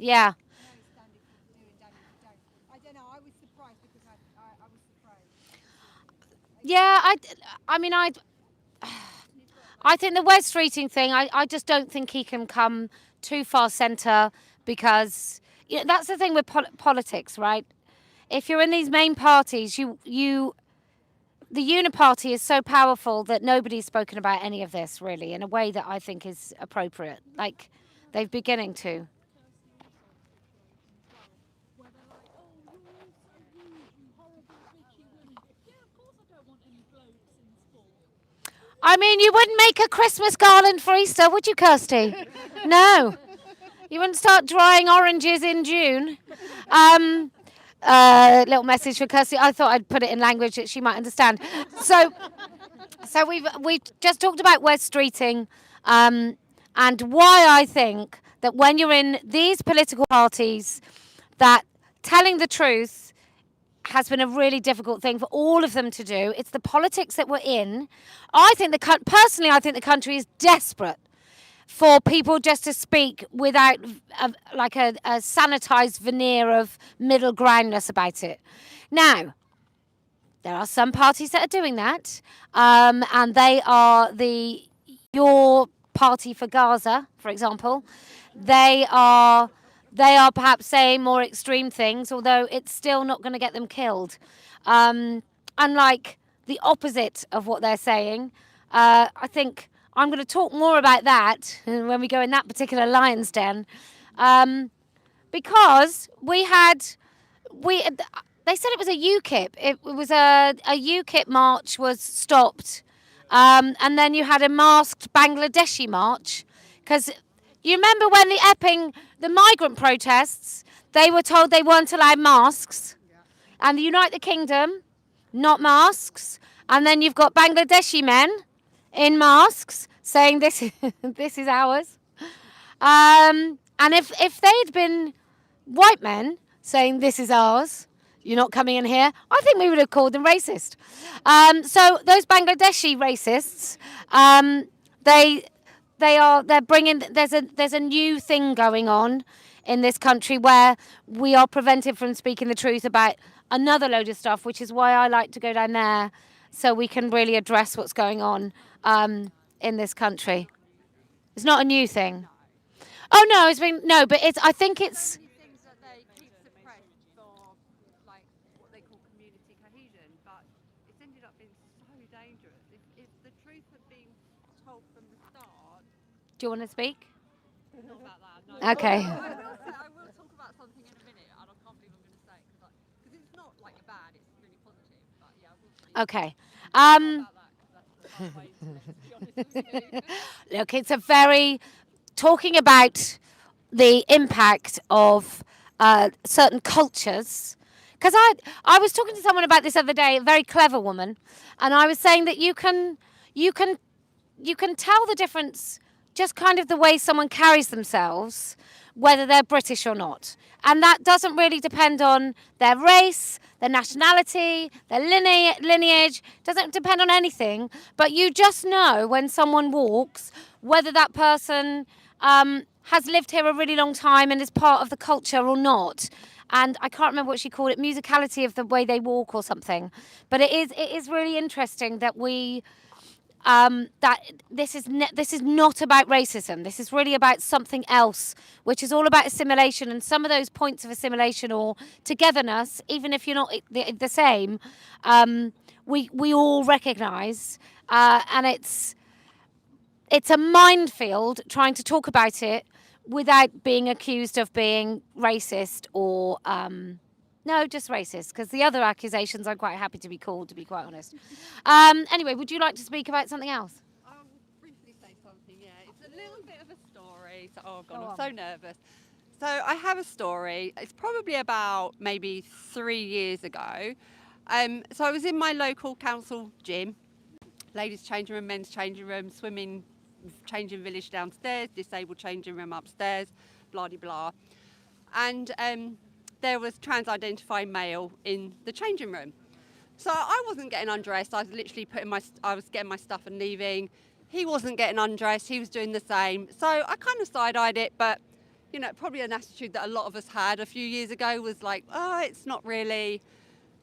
Yeah. I know it's standard for doing damage, but don't. I don't know. I was surprised because I was surprised to see him in it. Yeah, I mean, I think the West Streeting thing, I just don't think he can come too far centre because that's the thing with politics, right? If you're in these main parties, the uniparty is so powerful that nobody's spoken about any of this really in a way that I think is appropriate. Like they're beginning to. Where they're like, oh, you're all so rude, you horrible bitchy women. Yeah, of course I don't want any blokes in sport. I mean, you wouldn't make a Christmas garland for Easter, would you, Kirsty? No. You wouldn't start drying oranges in June. Little message for Kirsty. I thought I'd put it in language that she might understand. So we've just talked about West Streeting, and why I think that when you're in these political parties, that telling the truth has been a really difficult thing for all of them to do. It's the politics that we're in. Personally, I think the country is desperate for people just to speak without a sanitized veneer of middle groundness about it. Now, there are some parties that are doing that, and they are your party for Gaza, for example. They are perhaps saying more extreme things, although it's still not going to get them killed. Unlike the opposite of what they're saying, I think I'm going to talk more about that when we go in that particular lion's den, because they said it was a UKIP. It was a UKIP march was stopped, and then you had a masked Bangladeshi march, because you remember when the migrant protests, they were told they weren't allowed masks, and the United Kingdom, not masks, and then you've got Bangladeshi men in masks saying this this is ours, and if they'd been white men saying this is ours, you're not coming in here, I think we would have called them racist. So those Bangladeshi racists, they're bringing. There's a new thing going on in this country where we are prevented from speaking the truth about another load of stuff, which is why I like to go down there so we can really address what's going on in this country. It's not a new thing. Oh no, but I think it's. So many things that they keep suppressed for, like what they call community cohesion, but it's ended up being so dangerous. If the truth had been told from the start. Do you want to speak? Not about that. No. Okay. I will talk about something in a minute, and I can't believe I'm going to say it because it's not like bad. It's really positive, but yeah, I will speak Okay. about that because that's the hard way to be honest with you. Look, it's a very talking about the impact of certain cultures. Because I was talking to someone about this other day, a very clever woman, and I was saying that you can tell the difference just kind of the way someone carries themselves, whether they're British or not. And that doesn't really depend on their race, their nationality, their lineage, doesn't depend on anything. But you just know when someone walks, whether that person has lived here a really long time and is part of the culture or not. And I can't remember what she called it, musicality of the way they walk or something. But it is really interesting that that this is not about racism. This is really about something else, which is all about assimilation. And some of those points of assimilation or togetherness, even if you're not the same, we all recognise, and it's a minefield trying to talk about it without being accused of being racist or no, just racist, because the other accusations I'm quite happy to be called, to be quite honest. Anyway, would you like to speak about something else? I will briefly say something. Yeah, it's a little bit of a story. So, oh god, I'm so nervous. So I have a story. It's probably about maybe 3 years ago. So I was in my local council gym, ladies' changing room, men's changing room, swimming, changing village downstairs, disabled changing room upstairs, blah de blah, and there was trans-identifying male in the changing room. So I wasn't getting undressed. I was literally I was getting my stuff and leaving. He wasn't getting undressed. He was doing the same. So I kind of side-eyed it, but you know, probably an attitude that a lot of us had a few years ago was like, oh, it's not really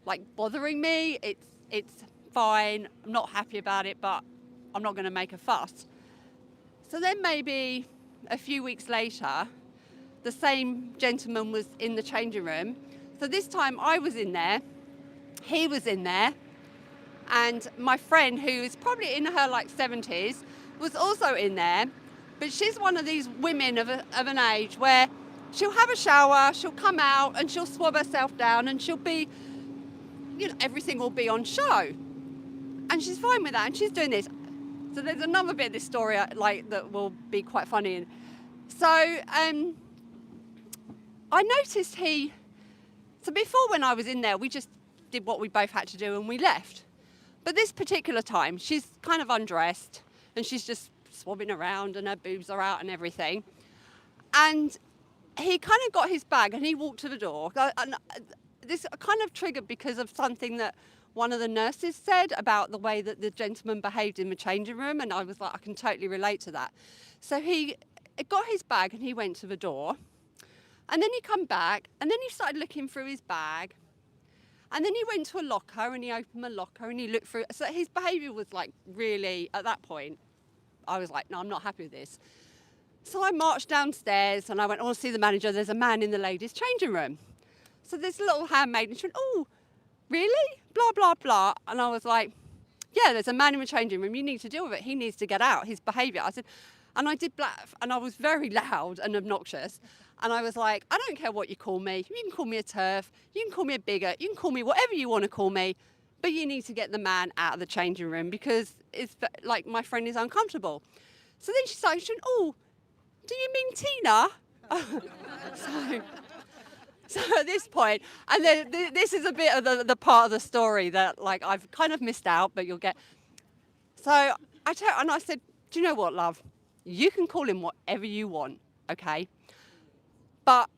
like bothering me. It's fine. I'm not happy about it, but I'm not going to make a fuss. So then maybe a few weeks later, the same gentleman was in the changing room. So this time I was in there, he was in there, and my friend, who is probably in her like 70s, was also in there. But she's one of these women of an age where she'll have a shower, she'll come out and she'll swab herself down and she'll be, you know, everything will be on show. And she's fine with that, and she's doing this. So there's another bit of this story like that will be quite funny. So I noticed so before when I was in there, we just did what we both had to do and we left. But this particular time, she's kind of undressed and she's just swabbing around and her boobs are out and everything. And he kind of got his bag and he walked to the door. And this kind of triggered because of something that one of the nurses said about the way that the gentleman behaved in the changing room. And I was like, I can totally relate to that. So he got his bag and he went to the door. And then he come back and then he started looking through his bag. And then he went to a locker and he opened the locker and he looked through. So his behaviour was like really, at that point, I was like, no, I'm not happy with this. So I marched downstairs and I went, I want to see the manager. There's a man in the ladies' changing room. So this little handmaid, and she went, oh, really? Blah, blah, blah. And I was like, yeah, there's a man in the changing room. You need to deal with it. He needs to get out. His behaviour. I said, and I did black, and I was very loud and obnoxious. And I was like, I don't care what you call me. You can call me a turf. You can call me a bigot. You can call me whatever you want to call me. But you need to get the man out of the changing room because it's like my friend is uncomfortable. So then she started saying, oh, do you mean Tina? So at this point, and then this is a bit of the part of the story that like I've kind of missed out, but you'll get. So I said, do you know what, love? You can call him whatever you want, okay? But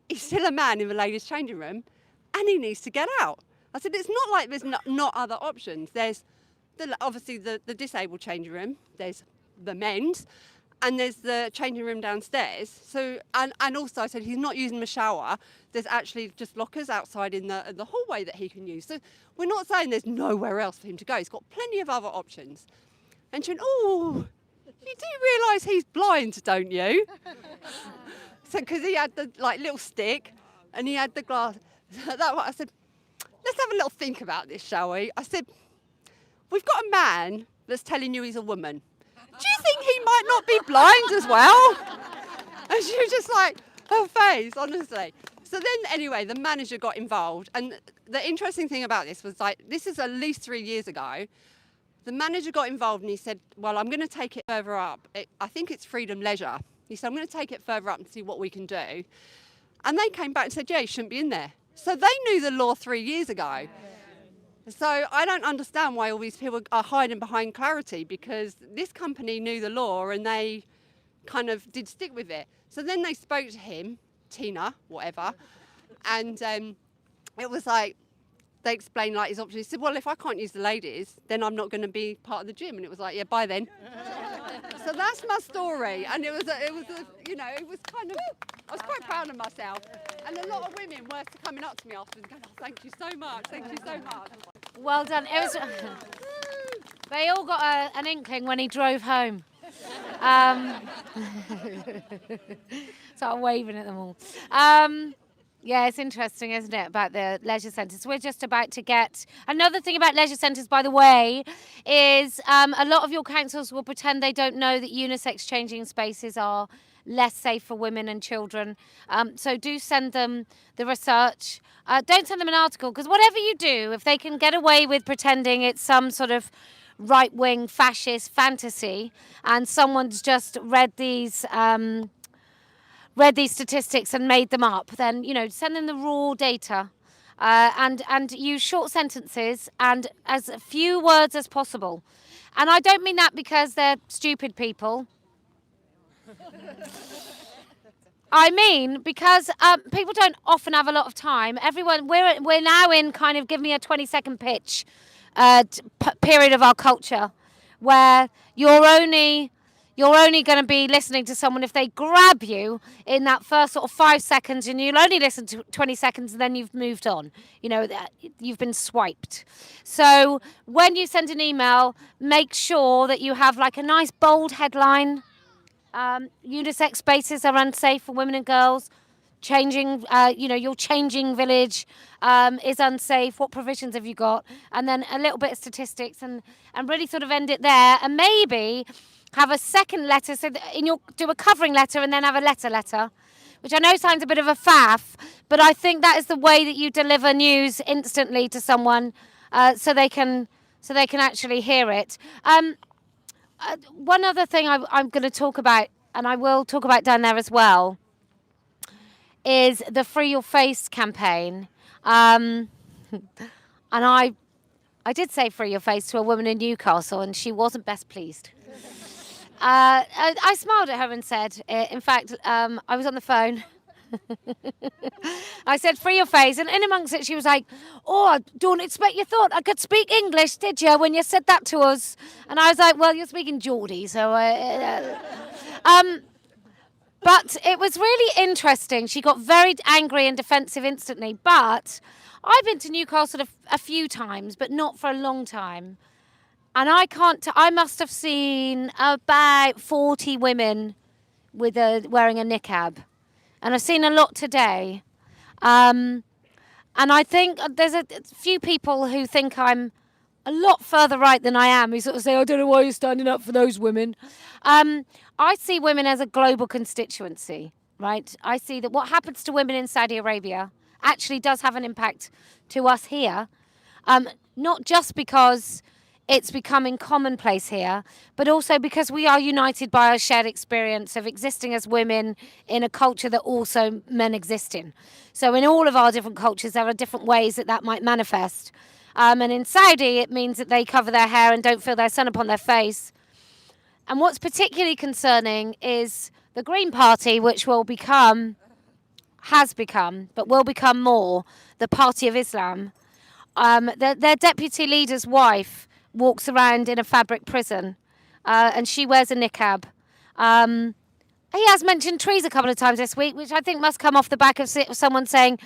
he's still a man in the ladies' changing room and he needs to get out. I said, it's not like there's not other options. There's obviously the disabled changing room, there's the men's, and there's the changing room downstairs. So, and also I said, he's not using the shower. There's actually just lockers outside in the hallway that he can use. So we're not saying there's nowhere else for him to go. He's got plenty of other options. And she went, oh, you do realise he's blind, don't you? So, because he had the like little stick and he had the glass. I said, let's have a little think about this, shall we? I said, we've got a man that's telling you he's a woman. Do you think he might not be blind as well? And she was just like, her face, honestly. So then, anyway, the manager got involved. And the interesting thing about this was like, this is at least 3 years ago. The manager got involved and he said, well, I'm going to take it further up. I think it's Freedom Leisure. He said, I'm going to take it further up and see what we can do. And they came back and said, yeah, you shouldn't be in there. So they knew the law 3 years ago. So I don't understand why all these people are hiding behind clarity, because this company knew the law and they kind of did stick with it. So then they spoke to him, Tina, whatever, and it was like, they explained like his options. He said, well, if I can't use the ladies, then I'm not going to be part of the gym. And it was like, yeah, bye then. So that's my story. And it was kind of, I was quite proud of myself. And a lot of women were coming up to me afterwards going, oh, thank you so much, thank you so much. Well done. It was. They all got an inkling when he drove home. So I'm waving at them all. Yeah, it's interesting, isn't it, about the leisure centres. We're just about to get... Another thing about leisure centres, by the way, is a lot of your councils will pretend they don't know that unisex changing spaces are less safe for women and children. So do send them the research. Don't send them an article, because whatever you do, if they can get away with pretending it's some sort of right-wing fascist fantasy and someone's just read these statistics and made them up, then, you know, send them the raw data and use short sentences and as few words as possible. And I don't mean that because they're stupid people. I mean because people don't often have a lot of time. Everyone, we're now in kind of give me a 20-second pitch period of our culture where you're only you're only going to be listening to someone if they grab you in that first sort of 5 seconds, and you'll only listen to 20 seconds and then you've moved on. You've been swiped. So when you send an email, make sure that you have like a nice bold headline. Unisex spaces are unsafe for women and girls. Your changing village is unsafe. What provisions have you got? And then a little bit of statistics, and really sort of end it there. And maybe have a second letter, so that do a covering letter and then have a letter, which I know sounds a bit of a faff, but I think that is the way that you deliver news instantly to someone, so they can actually hear it. One other thing I'm going to talk about, and I will talk about down there as well, is the Free Your Face campaign. And I did say free your face to a woman in Newcastle, and she wasn't best pleased. I smiled at her and said, in fact, I was on the phone. I said, free your face. And in amongst it, she was like, oh, I don't expect you thought I could speak English, did you, when you said that to us? And I was like, well, you're speaking Geordie, so... But it was really interesting. She got very angry and defensive instantly. But I've been to Newcastle a few times, but not for a long time. And I must have seen about 40 women wearing a niqab. And I've seen a lot today. And I think there's a few people who think I'm a lot further right than I am, who sort of say, I don't know why you're standing up for those women. I see women as a global constituency, right? I see that what happens to women in Saudi Arabia actually does have an impact to us here, not just because it's becoming commonplace here, but also because we are united by our shared experience of existing as women in a culture that also men exist in. So in all of our different cultures, there are different ways that might manifest. And in Saudi, it means that they cover their hair and don't feel their sun upon their face. And what's particularly concerning is the Green Party, which has become, but will become more, the Party of Islam. Their deputy leader's wife walks around in a fabric prison, and she wears a niqab. He has mentioned trees a couple of times this week, which I think must come off the back of someone saying,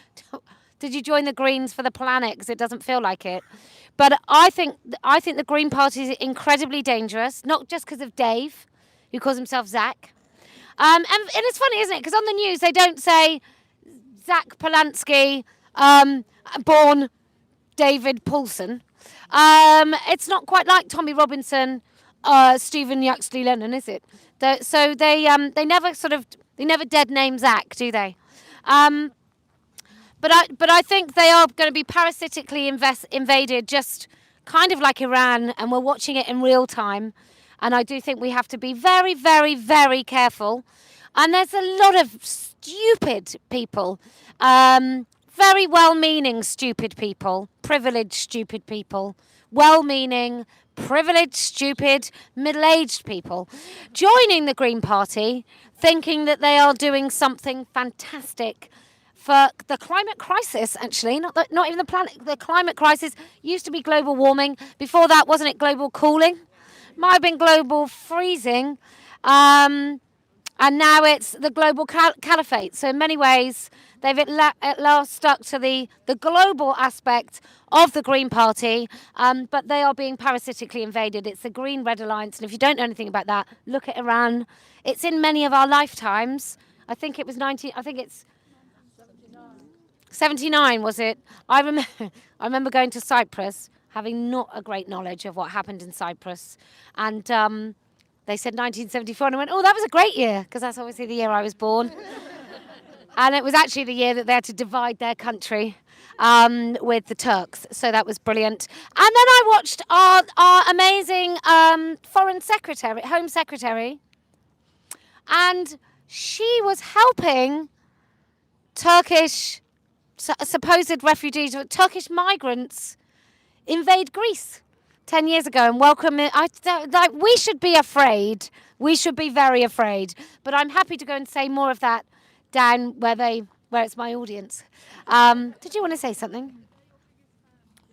did you join the Greens for the planet? Because it doesn't feel like it. But I think the Green Party is incredibly dangerous, not just because of Dave, who calls himself Zach. And it's funny, isn't it? Because on the news, they don't say Zach Polanski, born David Paulson. It's not quite like Tommy Robinson, Stephen Yaxley Lennon, is it? So they never dead name Zach, do they? But I think they are going to be parasitically invaded, just kind of like Iran, and we're watching it in real time. And I do think we have to be very, very, very careful. And there's a lot of stupid people, very well-meaning stupid people, privileged stupid people, well-meaning, privileged, stupid, middle-aged people joining the Green Party, thinking that they are doing something fantastic for the climate crisis, actually, not even the planet. The climate crisis used to be global warming. Before that, wasn't it global cooling? Might have been global freezing. And now it's the global caliphate. So in many ways, they've at last stuck to the global aspect of the Green Party, but they are being parasitically invaded. It's the Green-Red Alliance, and if you don't know anything about that, look at Iran. It's in many of our lifetimes. I think it's 79, was it? I remember going to Cyprus, having not a great knowledge of what happened in Cyprus, and they said 1974, and I went, oh, that was a great year, because that's obviously the year I was born. And it was actually the year that they had to divide their country with the Turks, so that was brilliant. And then I watched our amazing Home Secretary, and she was helping Turkish supposed refugees, Turkish migrants, invade Greece 10 years ago and welcome it. We should be afraid. We should be very afraid. But I'm happy to go and say more of that down where it's my audience. Did you want to say something?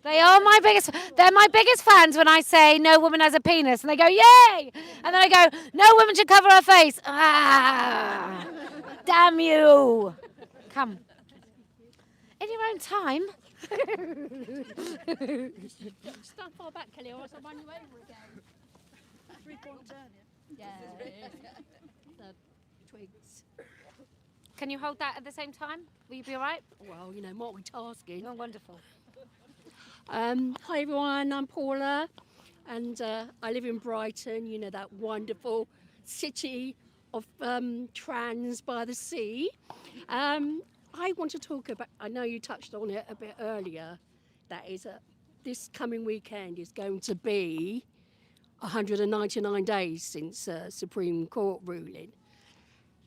They are my biggest. They're my biggest fans when I say no woman has a penis, and they go yay, and then I go no woman should cover her face. Ah, damn you! Come in your own time. Stand far back, Kelly, or else I'll run you over again. 3-point turn, yeah? Yeah. The twigs. Can you hold that at the same time? Will you be all right? Well, you know, multitasking. Oh, wonderful. Hi everyone, I'm Paula, and I live in Brighton, you know, that wonderful city of trans by the sea. I want to talk about, I know you touched on it a bit earlier, that is this coming weekend is going to be 199 days since Supreme Court ruling.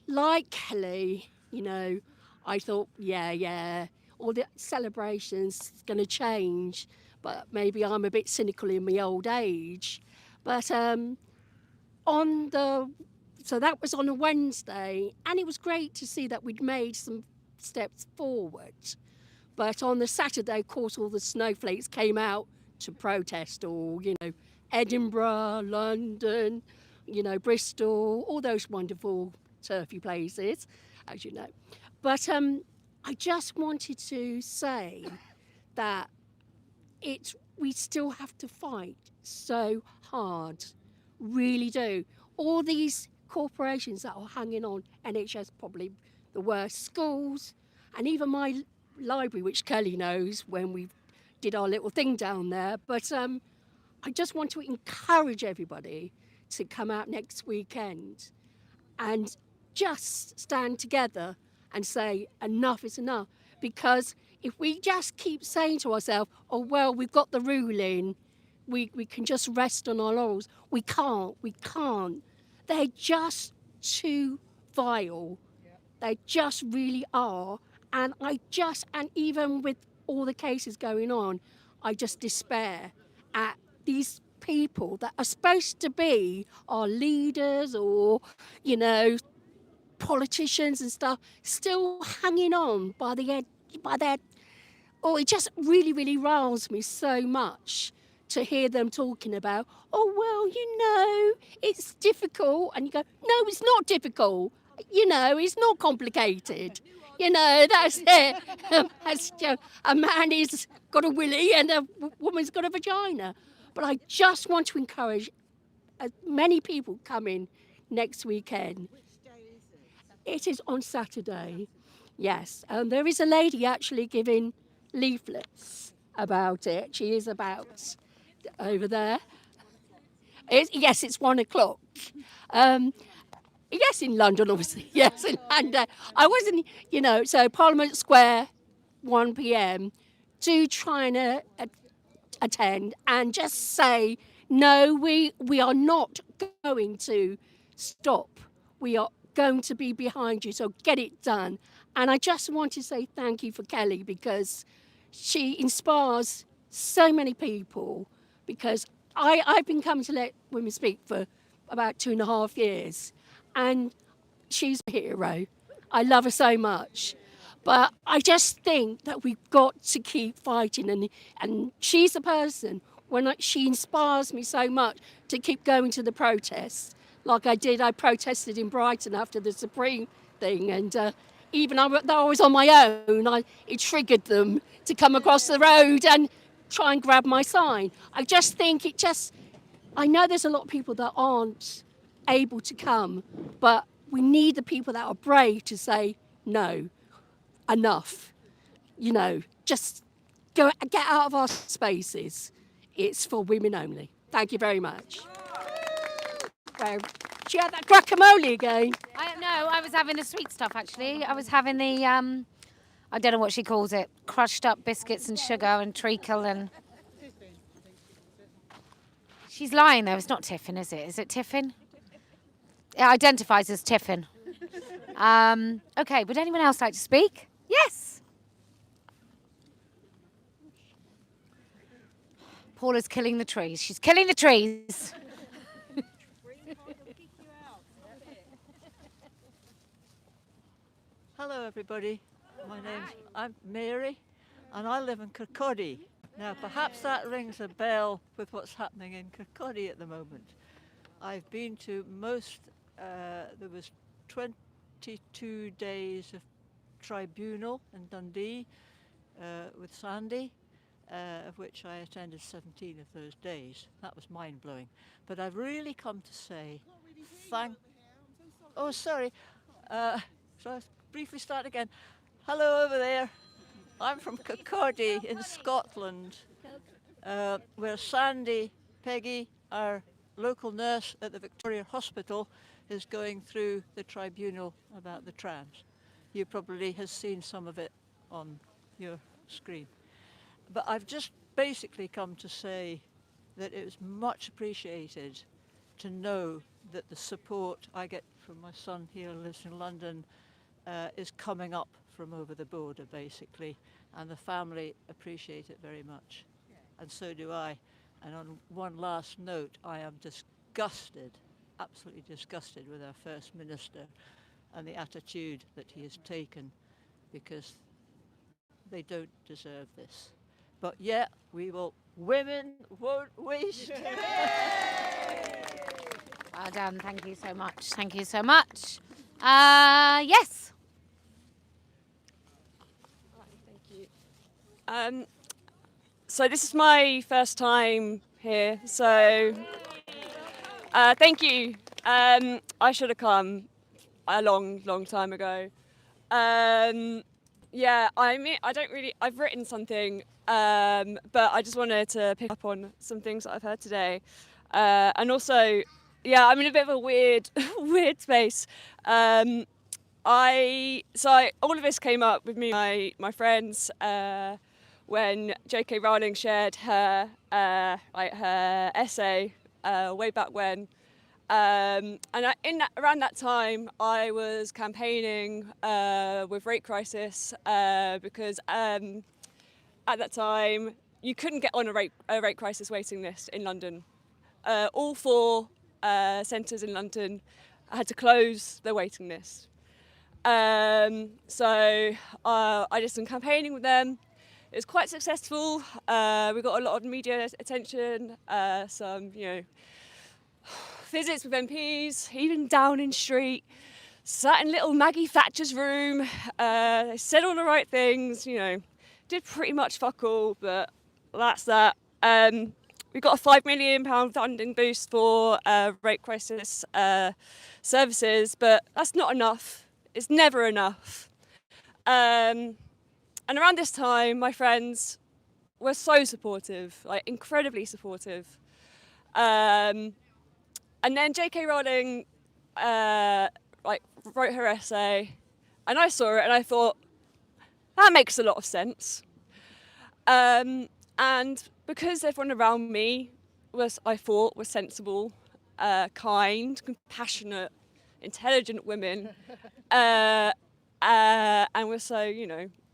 Like Kelly, you know, I thought, yeah, all the celebrations going to change, but maybe I'm a bit cynical in my old age. But so that was on a Wednesday, and it was great to see that we'd made some steps forward. But on the Saturday, of course, all the snowflakes came out to protest, or, you know, Edinburgh, London, you know, Bristol, all those wonderful turfy places, as you know. But I just wanted to say that we still have to fight so hard, really do. All these corporations that are hanging on, NHS probably the worst, schools, and even my library, which Kelly knows when we did our little thing down there. But I just want to encourage everybody to come out next weekend and just stand together and say enough is enough. Because if we just keep saying to ourselves, oh, well, we've got the ruling, we can just rest on our laurels. We can't. They're just too vile. They just really are. And and even with all the cases going on, I just despair at these people that are supposed to be our leaders or, you know, politicians and stuff, still hanging on by their. Oh, it just really riles me so much to hear them talking about, oh, well, you know, it's difficult. And you go, no, it's not difficult. You know, it's not complicated. You know, that's it. A man has got a willy and a woman's got a vagina. But I just want to encourage as many people coming next weekend. It is on Saturday, yes. There is a lady actually giving leaflets about it. She is about over there. Yes, it's 1 o'clock. Yes, in London, obviously. Yes, and I wasn't, you know, so Parliament Square, 1 p.m. Do try and attend and just say, no, we are not going to stop. We are going to be behind you, so get it done. And I just want to say thank you for Kelly, because she inspires so many people, because I've been coming to Let Women Speak for about 2.5 years, and she's a hero. I love her so much. But I just think that we've got to keep fighting, and she's the person, she inspires me so much to keep going to the protests. Like I did, I protested in Brighton after the Supreme thing, and even though I was on my own, it triggered them to come across the road and try and grab my sign. I just think I know there's a lot of people that aren't able to come, but we need the people that are brave to say, no, enough. You know, just get out of our spaces. It's for women only. Thank you very much. She had that guacamole again. I was having the sweet stuff actually. I was having the I don't know what she calls it, crushed up biscuits and sugar and treacle and. She's lying though. It's not Tiffin, is it? Is it Tiffin? It identifies as Tiffin. Okay. Would anyone else like to speak? Yes. Paula's killing the trees. She's killing the trees. Hello everybody, I'm Mary and I live in Kirkcaldy. Now, perhaps that rings a bell with what's happening in Kirkcaldy at the moment. I've been to there was 22 days of tribunal in Dundee with Sandy, of which I attended 17 of those days. That was mind-blowing. But I've really come to say Oh, sorry. So I'll briefly start again. Hello over there. I'm from Kirkcaldy in Scotland, where Sandy, Peggy, our local nurse at the Victoria Hospital, is going through the tribunal about the trams. You probably have seen some of it on your screen. But I've just basically come to say that it was much appreciated to know that the support I get from my son here who lives in London is coming up from over the border, basically, and the family appreciate it very much, and so do I. And on one last note, I am disgusted, absolutely disgusted with our First Minister and the attitude that he has taken, because they don't deserve this. But yeah, women won't waste. Well done. Thank you so much. Thank you so much. Yes. So this is my first time here, so thank you. I should have come a long time ago. Yeah, I've written something, but I just wanted to pick up on some things that I've heard today. And also, yeah, I'm in a bit of a weird space. All of this came up with me, my friends, when J.K. Rowling shared her her essay way back when. And around that time, I was campaigning with Rape Crisis because at that time you couldn't get on a rape crisis waiting list in London. All 4 centres in London had to close their waiting list. So I did some campaigning with them. It was quite successful. We got a lot of media attention, some, visits with MPs, even Downing Street, sat in little Maggie Thatcher's room. They said all the right things, did pretty much fuck all, but that's that. We got a £5 million funding boost for rape crisis services, but that's not enough. It's never enough. And around this time, my friends were so supportive, like incredibly supportive. And then J.K. Rowling wrote her essay, and I saw it and I thought, that makes a lot of sense. And because everyone around me I thought was sensible, kind, compassionate, intelligent women, and were so,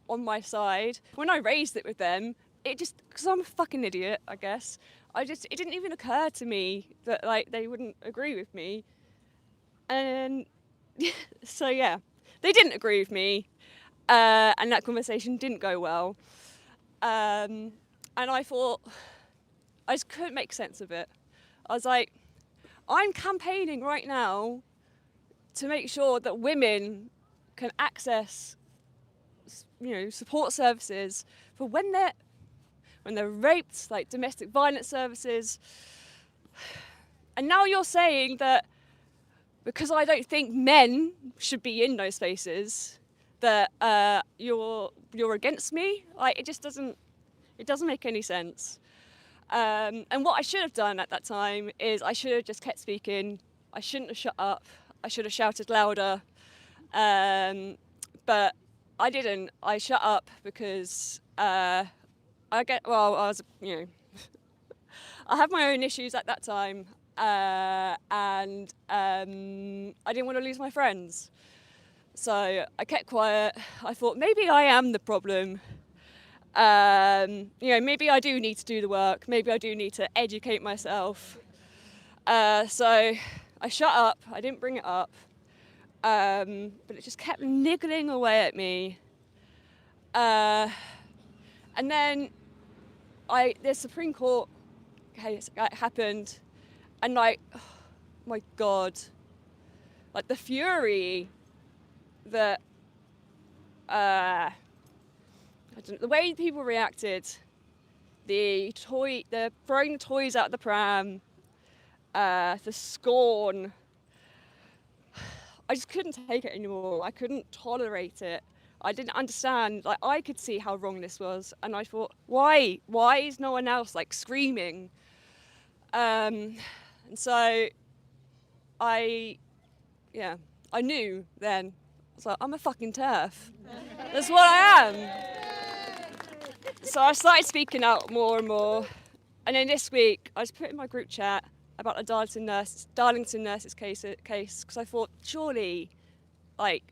on my side. When I raised it with them, because I'm a fucking idiot, I guess, it didn't even occur to me that they wouldn't agree with me. And so yeah, they didn't agree with me, and that conversation didn't go well. And I thought, I just couldn't make sense of it. I was like, I'm campaigning right now to make sure that women can access, support services for when they're raped, like domestic violence services. And now you're saying that because I don't think men should be in those spaces, that you're against me. It doesn't make any sense. And what I should have done at that time is I should have just kept speaking. I shouldn't have shut up. I should have shouted louder. But I didn't. I shut up because I was, I had my own issues at that time, and I didn't want to lose my friends. So I kept quiet. I thought maybe I am the problem. Maybe I do need to do the work. Maybe I do need to educate myself. So I shut up. I didn't bring it up. But it just kept niggling away at me. And then the Supreme Court case happened, and like, oh my God, like the fury that, I don't know, the way people reacted, the throwing the toys out the pram, the scorn. I just couldn't take it anymore. I couldn't tolerate it. I didn't understand. Like, I could see how wrong this was, and I thought, why? Why is no one else like screaming? And so I knew then. I was like, I'm a fucking TERF. That's what I am. So I started speaking out more and more. And then this week, I just put in my group chat about the Darlington nurses case, because I thought, surely, like,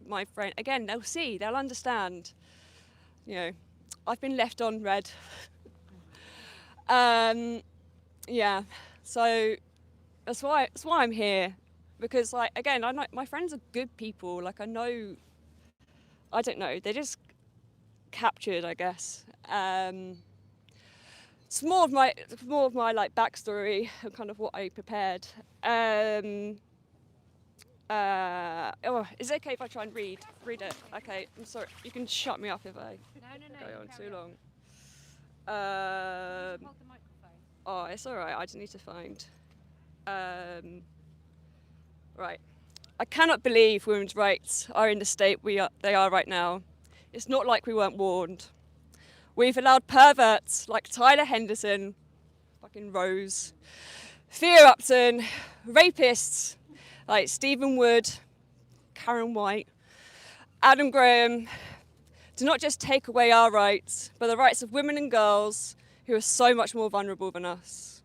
my friend, again, they'll understand. You know, I've been left on red. Yeah, so that's why I'm here, because, like, again, I know my friends are good people. Like, I don't know, they're just captured, I guess. It's more of my like backstory and kind of what I prepared. Is it okay if I try and read it? Okay, I'm sorry. You can shut me up if I go on too long. Hold the microphone. Oh, it's all right. I just need to find. Right. I cannot believe women's rights are in the state they are right now. It's not like we weren't warned. We've allowed perverts like Tyler Henderson, fucking Rose, Thea Upton, rapists like Stephen Wood, Karen White, Adam Graham, to not just take away our rights, but the rights of women and girls who are so much more vulnerable than us.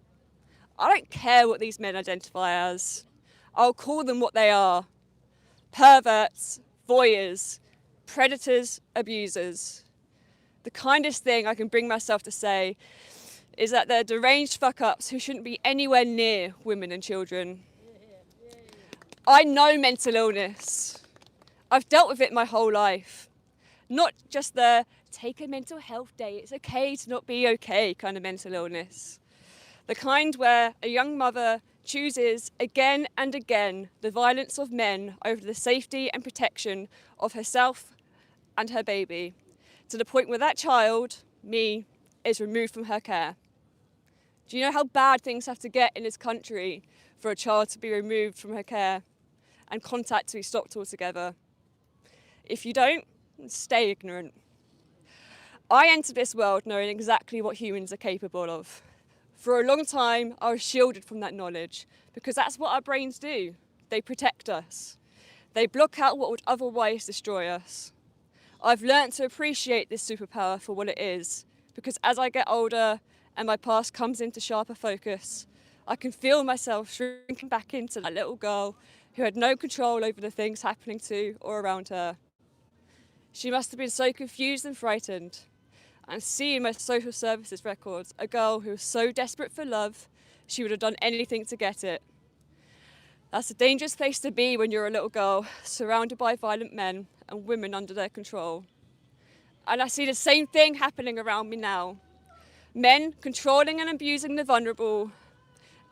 I don't care what these men identify as. I'll call them what they are: perverts, voyeurs, predators, abusers. The kindest thing I can bring myself to say is that they're deranged fuck-ups who shouldn't be anywhere near women and children. I know mental illness. I've dealt with it my whole life. Not just the take a mental health day, it's okay to not be okay kind of mental illness. The kind where a young mother chooses again and again the violence of men over the safety and protection of herself and her baby, to the point where that child, me, is removed from her care. Do you know how bad things have to get in this country for a child to be removed from her care and contact to be stopped altogether? If you don't, stay ignorant. I entered this world knowing exactly what humans are capable of. For a long time, I was shielded from that knowledge, because that's what our brains do. They protect us. They block out what would otherwise destroy us. I've learnt to appreciate this superpower for what it is, because as I get older and my past comes into sharper focus, I can feel myself shrinking back into that little girl who had no control over the things happening to or around her. She must have been so confused and frightened. And seeing my social services records, a girl who was so desperate for love, she would have done anything to get it. That's a dangerous place to be when you're a little girl, surrounded by violent men and women under their control. And I see the same thing happening around me now. Men controlling and abusing the vulnerable,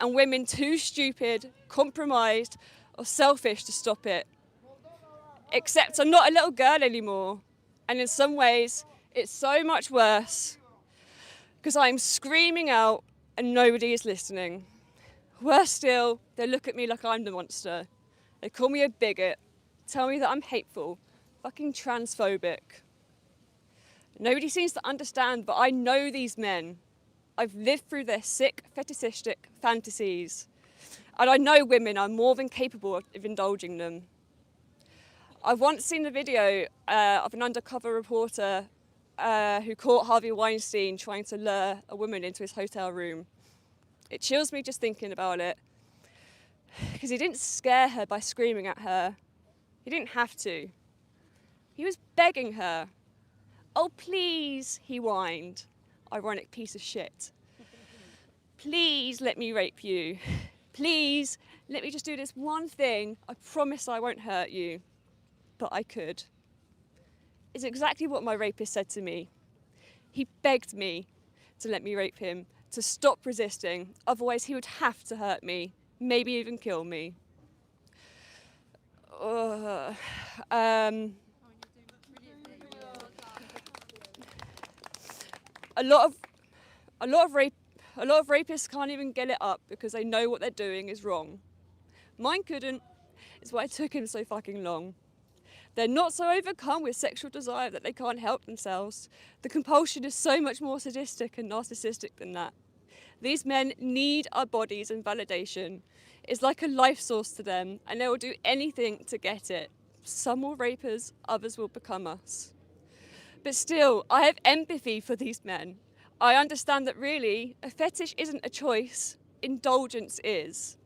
and women too stupid, compromised, or selfish to stop it. Except I'm not a little girl anymore, and in some ways, it's so much worse, because I'm screaming out and nobody is listening. Worse still, they look at me like I'm the monster. They call me a bigot, tell me that I'm hateful, fucking transphobic. Nobody seems to understand, but I know these men. I've lived through their sick, fetishistic fantasies. And I know women are more than capable of indulging them. I've once seen a video of an undercover reporter who caught Harvey Weinstein trying to lure a woman into his hotel room. It chills me just thinking about it, because he didn't scare her by screaming at her. He didn't have to. He was begging her. Oh, please, he whined. Ironic piece of shit. Please let me rape you. Please let me just do this one thing. I promise I won't hurt you. But I could. It's exactly what my rapist said to me. He begged me, to let me rape him, to stop resisting. Otherwise, he would have to hurt me, maybe even kill me. A lot of rapists can't even get it up because they know what they're doing is wrong. Mine couldn't. It's why it took him so fucking long. They're not so overcome with sexual desire that they can't help themselves. The compulsion is so much more sadistic and narcissistic than that. These men need our bodies and validation. It's like a life source to them, and they will do anything to get it. Some will rape us, others will become us. But still, I have empathy for these men. I understand that really, a fetish isn't a choice, indulgence is.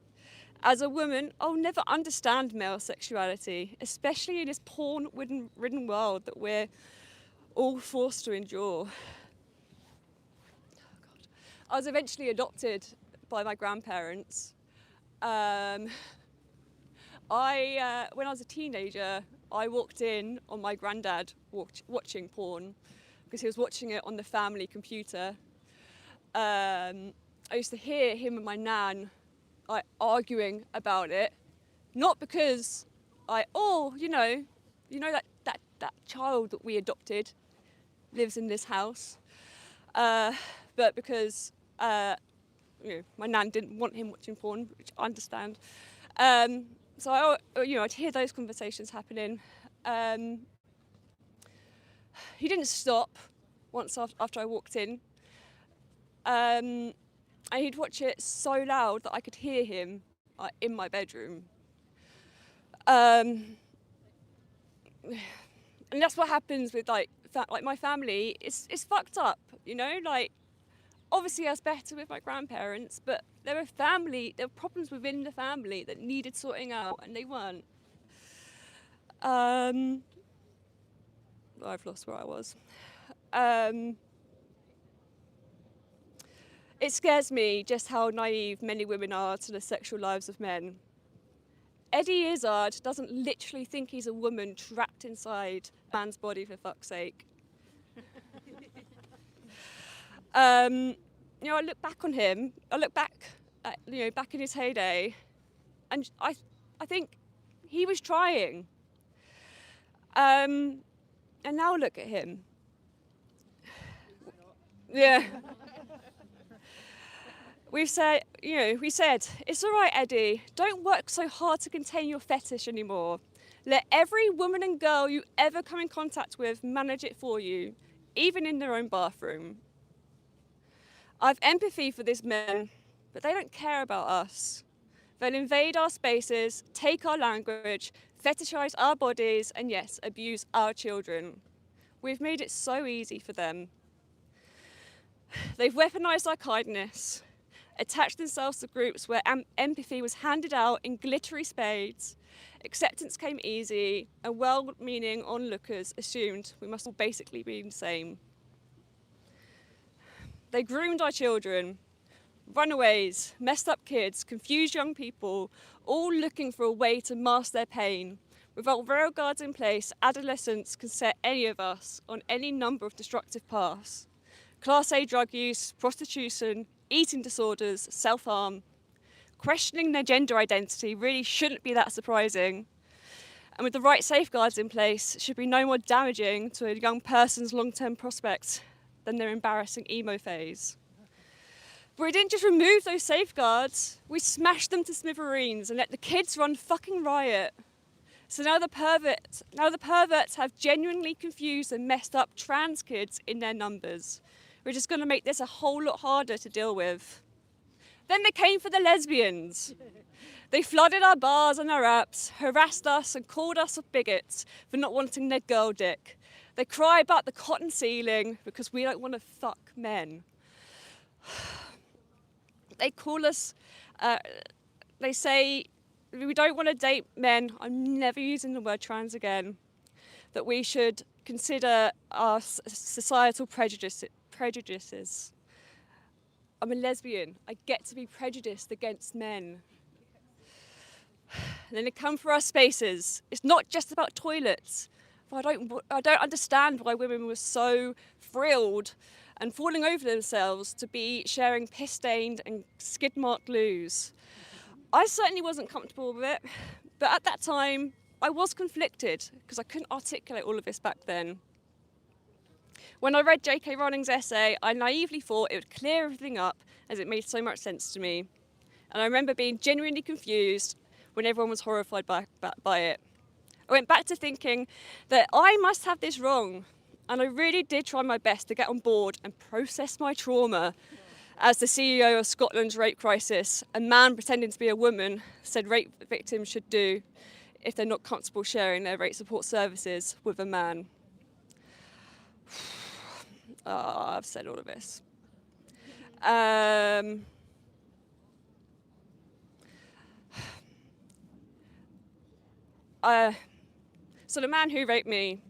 As a woman, I'll never understand male sexuality, especially in this porn-ridden world that we're all forced to endure. I was eventually adopted by my grandparents. When I was a teenager, I walked in on my granddad watching porn because he was watching it on the family computer. I used to hear him and my nan arguing about it, not because that child that we adopted lives in this house, but because my nan didn't want him watching porn, which I understand. So I'd hear those conversations happening. He didn't stop once after I walked in. And he'd watch it so loud that I could hear him in my bedroom. And that's what happens with like my family. It's fucked up, obviously I was better with my grandparents, but there were problems within the family that needed sorting out, and they weren't. I've lost where I was. It scares me just how naive many women are to the sexual lives of men. Eddie Izzard doesn't literally think he's a woman trapped inside a man's body, for fuck's sake. I look back on him, back in his heyday, and I think he was trying. And now look at him. Yeah. We said, it's all right, Eddie, don't work so hard to contain your fetish anymore. Let every woman and girl you ever come in contact with manage it for you, even in their own bathroom. I've empathy for these men, but they don't care about us. They'll invade our spaces, take our language, fetishize our bodies, and yes, abuse our children. We've made it so easy for them. They've weaponized our kindness, attached themselves to groups where empathy was handed out in glittery spades, acceptance came easy, and well-meaning onlookers assumed we must all basically be the same. They groomed our children, runaways, messed up kids, confused young people, all looking for a way to mask their pain. Without rail guards in place, adolescents can set any of us on any number of destructive paths. Class A drug use, prostitution, eating disorders, self-harm. Questioning their gender identity really shouldn't be that surprising. And with the right safeguards in place, should be no more damaging to a young person's long-term prospects than their embarrassing emo phase. But we didn't just remove those safeguards, we smashed them to smithereens and let the kids run fucking riot. So now the perverts have genuinely confused and messed up trans kids in their numbers. We're just going to make this a whole lot harder to deal with. Then they came for the lesbians. They flooded our bars and our apps, harassed us and called us bigots for not wanting their girl dick. They cry about the cotton ceiling because we don't want to fuck men. They call us, they say we don't want to date men. I'm never using the word trans again. That we should consider our societal prejudices. I'm a lesbian. I get to be prejudiced against men. And then they come for our spaces. It's not just about toilets. I don't understand why women were so thrilled and falling over themselves to be sharing piss-stained and skid-marked loos. I certainly wasn't comfortable with it, but at that time, I was conflicted because I couldn't articulate all of this back then. When I read J.K. Rowling's essay, I naively thought it would clear everything up as it made so much sense to me. And I remember being genuinely confused when everyone was horrified by it. I went back to thinking that I must have this wrong, and I really did try my best to get on board and process my trauma. As the CEO of Scotland's rape crisis, a man pretending to be a woman said rape victims should do if they're not comfortable sharing their rape support services with a man. I've said all of this. So the man who raped me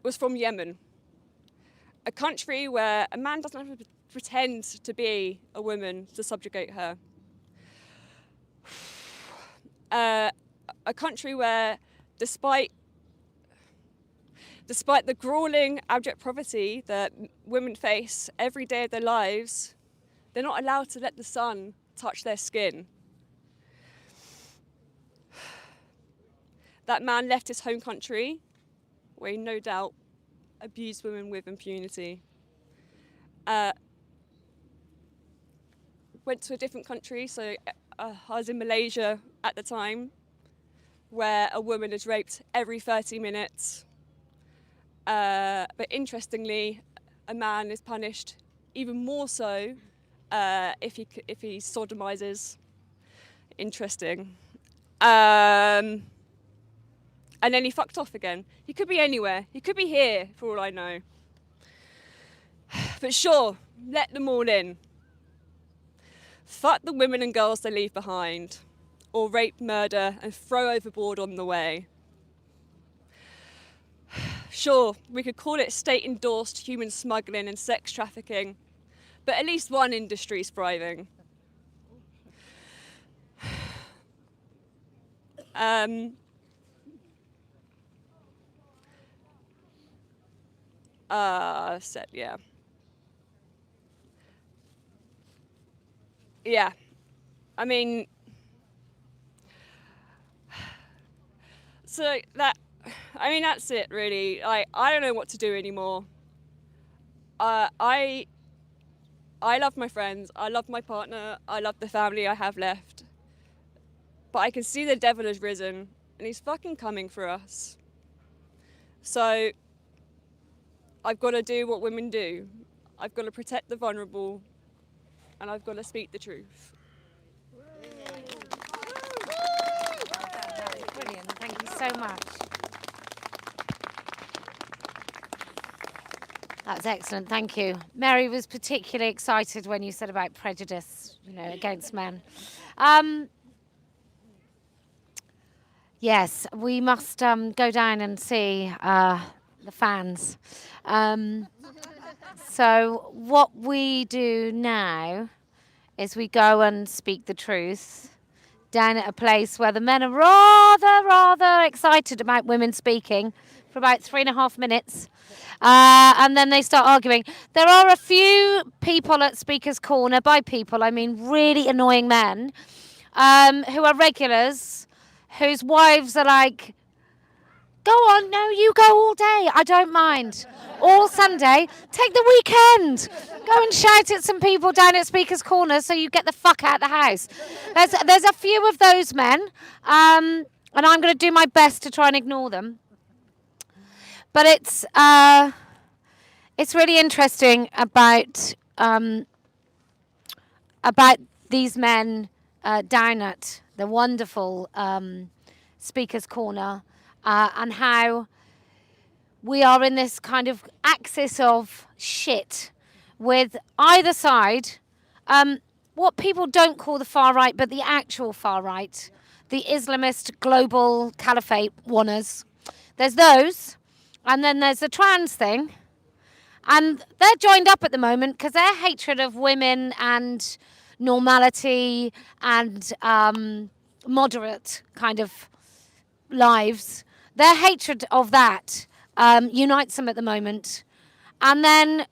was from Yemen, a country where a man doesn't have to pretend to be a woman to subjugate her. A country where, despite the grueling, abject poverty that women face every day of their lives, they're not allowed to let the sun touch their skin. That man left his home country, where he no doubt abused women with impunity. Went to a different country, so I was in Malaysia at the time, where a woman is raped every 30 minutes. But interestingly, a man is punished even more so if he sodomizes. Interesting. And then he fucked off again. He could be anywhere. He could be here, for all I know. But sure, let them all in. Fuck the women and girls they leave behind, or rape, murder, and throw overboard on the way. Sure, we could call it state-endorsed human smuggling and sex trafficking, but at least one industry is thriving. Yeah. Yeah. I mean, that's it really. I don't know what to do anymore. I love my friends, I love my partner, I love the family I have left. But I can see the devil has risen and he's fucking coming for us. So I've got to do what women do. I've got to protect the vulnerable, and I've got to speak the truth. That was brilliant. Thank you so much. That's excellent. Thank you. Mary was particularly excited when you said about prejudice, against men. Yes, we must go down and see the fans. So what we do now is we go and speak the truth down at a place where the men are rather excited about women speaking for about 3.5 minutes. And then they start arguing. There are a few people at Speaker's Corner, by people I mean really annoying men, who are regulars, whose wives are like, go on, no, you go all day, I don't mind. All Sunday, take the weekend. Go and shout at some people down at Speaker's Corner so you get the fuck out of the house. There's a few of those men, and I'm going to do my best to try and ignore them. But it's really interesting about these men down at the wonderful Speaker's Corner, and how we are in this kind of axis of shit with either side, what people don't call the far right, but the actual far right, the Islamist global caliphate wanners. There's those, and then there's the trans thing, and they're joined up at the moment because their hatred of women and normality and moderate kind of lives, their hatred of that unites them at the moment. And then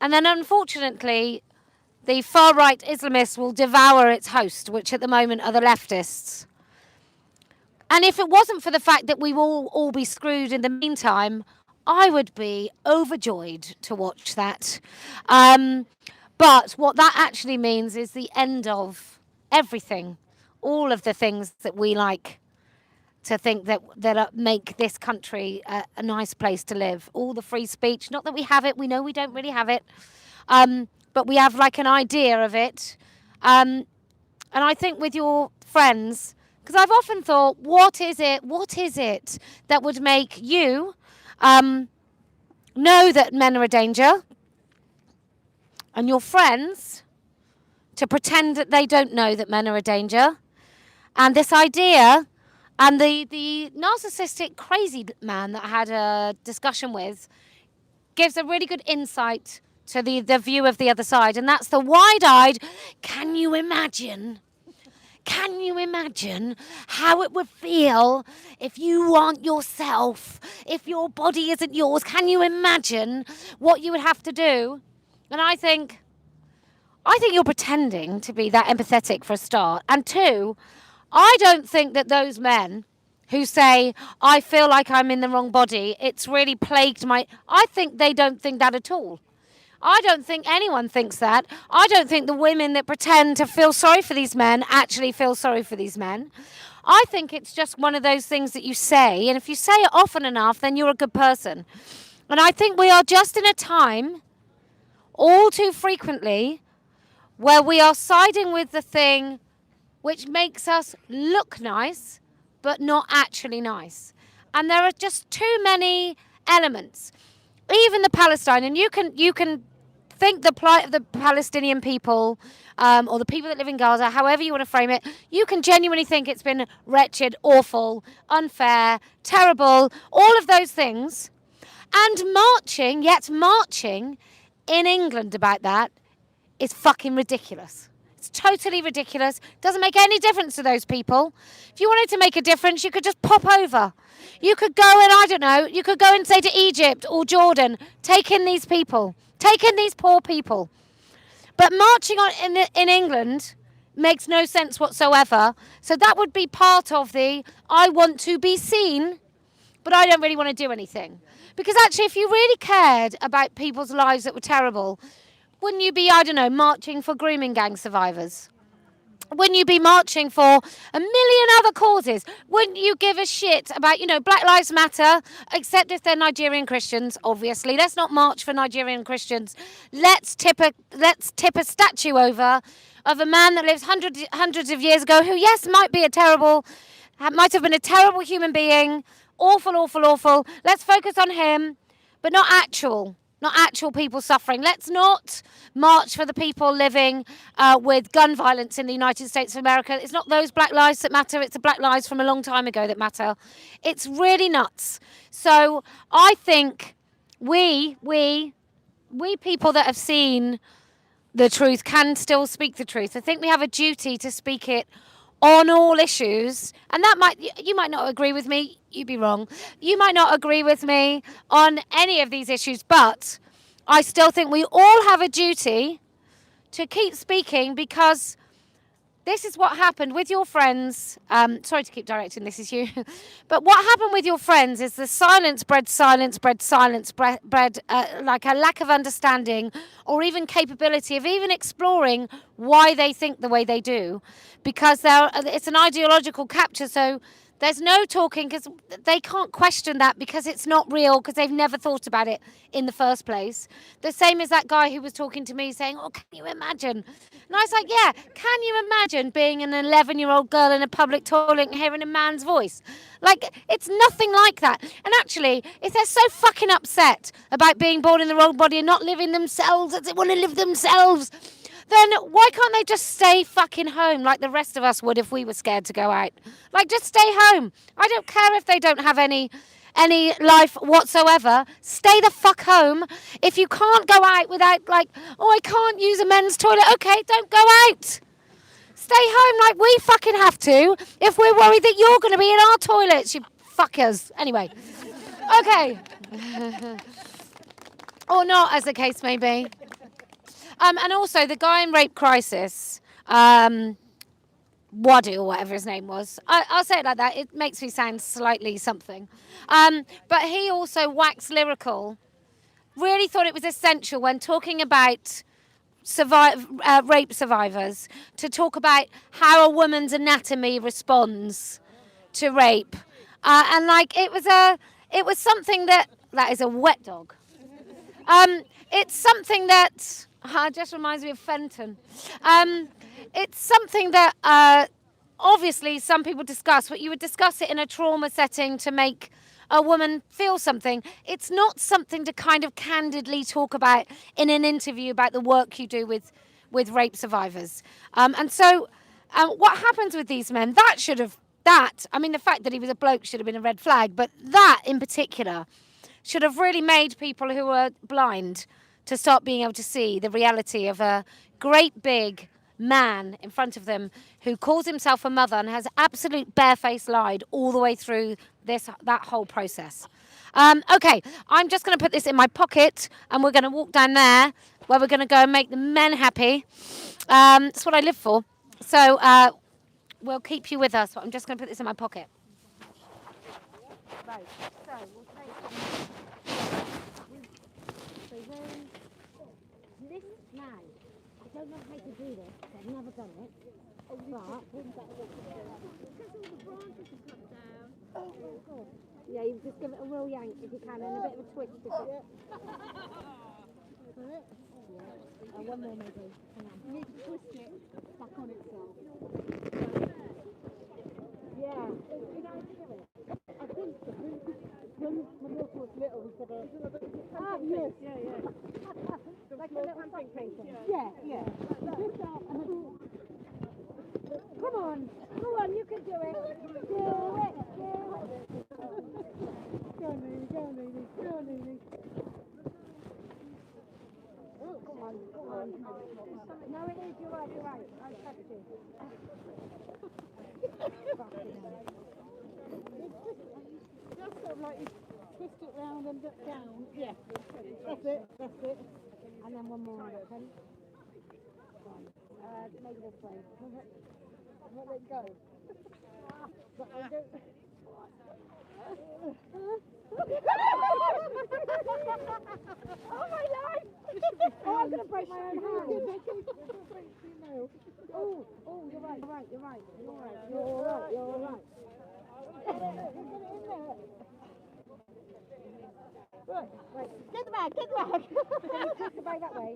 And then unfortunately, the far-right Islamists will devour its host, which at the moment are the leftists. And if it wasn't for the fact that we will all be screwed in the meantime, I would be overjoyed to watch that. But what that actually means is the end of everything, all of the things that we like to think that make this country a nice place to live. All the free speech, not that we have it, we know we don't really have it, but we have like an idea of it. And I think with your friends, because I've often thought, what is it that would make you know that men are a danger, and your friends to pretend that they don't know that men are a danger? And this idea, and the narcissistic crazy man that I had a discussion with gives a really good insight to the view of the other side, and that's the wide-eyed, can you imagine how it would feel if you want yourself, if your body isn't yours? Can you imagine what you would have to do? And I think you're pretending to be that empathetic for a start. And two, I don't think that those men who say, I feel like I'm in the wrong body, it's really plagued I think they don't think that at all. I don't think anyone thinks that. I don't think the women that pretend to feel sorry for these men actually feel sorry for these men. I think it's just one of those things that you say, and if you say it often enough, then you're a good person. And I think we are just in a time, all too frequently, where we are siding with the thing which makes us look nice, but not actually nice. And there are just too many elements. Even the Palestine, and you can think the plight of the Palestinian people, or the people that live in Gaza, however you want to frame it, you can genuinely think it's been wretched, awful, unfair, terrible, all of those things. And marching in England about that is fucking ridiculous. It's totally ridiculous. Doesn't make any difference to those people. If you wanted to make a difference, you could just pop over. You could go and, I don't know, you could go and say to Egypt or Jordan, take in these people. Take in these poor people. But marching in England makes no sense whatsoever. So that would be part of the, I want to be seen, but I don't really want to do anything. Because actually, if you really cared about people's lives that were terrible, wouldn't you be, I don't know, marching for grooming gang survivors? Wouldn't you be marching for a million other causes? Wouldn't you give a shit about, Black Lives Matter, except if they're Nigerian Christians, obviously. Let's not march for Nigerian Christians. Let's tip a statue over of a man that lived hundreds of years ago who, yes, might have been a terrible human being. Awful, awful, awful. Let's focus on him, but not actual people suffering. Let's not march for the people living with gun violence in the United States of America. It's not those black lives that matter. It's the black lives from a long time ago that matter. It's really nuts. So I think we people that have seen the truth can still speak the truth. I think we have a duty to speak it on all issues, and you might not agree with me. You'd be wrong. You might not agree with me on any of these issues, but I still think we all have a duty to keep speaking, because this is what happened with your friends. Sorry to keep directing, this is you. But what happened with your friends is the silence bred like a lack of understanding or even capability of even exploring why they think the way they do. Because it's an ideological capture, so there's no talking, because they can't question that because it's not real, because they've never thought about it in the first place. The same as that guy who was talking to me saying, oh, can you imagine? And I was like, yeah, can you imagine being an 11-year-old girl in a public toilet and hearing a man's voice? Like, it's nothing like that. And actually, if they're so fucking upset about being born in the wrong body and not living themselves as they want to live themselves, then why can't they just stay fucking home like the rest of us would if we were scared to go out? Like, just stay home. I don't care if they don't have any life whatsoever. Stay the fuck home. If you can't go out without, like, oh, I can't use a men's toilet. Okay, don't go out. Stay home like we fucking have to if we're worried that you're going to be in our toilets, you fuckers. Anyway. Okay. Or not, as the case may be. And also the guy in Rape Crisis, Waddy or whatever his name was. I'll say it like that. It makes me sound slightly something. But he also waxed lyrical. Really thought it was essential when talking about rape survivors to talk about how a woman's anatomy responds to rape, and like it was something that is a wet dog. It's something that just reminds me of Fenton. It's something that obviously some people discuss, but you would discuss it in a trauma setting to make a woman feel something. It's not something to kind of candidly talk about in an interview about the work you do with rape survivors. And so what happens with these men, I mean, the fact that he was a bloke should have been a red flag, but that in particular should have really made people who were blind to start being able to see the reality of a great big man in front of them who calls himself a mother and has absolute barefaced lied all the way through that whole process. Okay, I'm just going to put this in my pocket and we're going to walk down there where we're going to go and make the men happy. That's what I live for. So we'll keep you with us, but I'm just going to put this in my pocket. Right, so we'll take this man. I don't know how to do this. I've never done it. But because all the branches have come down. Oh God. Yeah, you just give it a real yank if you can, and a bit of a twist. One more maybe. Hang on. You need to twist it back on itself. Yeah. I think when my daughter was little, we said, yes. Yeah. Like a little sunbathing. Yeah. Come on, you can do it. Do it. Go, Nene. Oh, come on. No, it is, you're right. I'll touch you. Just sort of like you twist it round and down. Yeah, that's it. And then one more, okay? Maybe this way. Let it go. Oh my life! Oh, I'm going to break my own hand. Oh, you're right. Right. Get the bag. Can you twist the bag that way?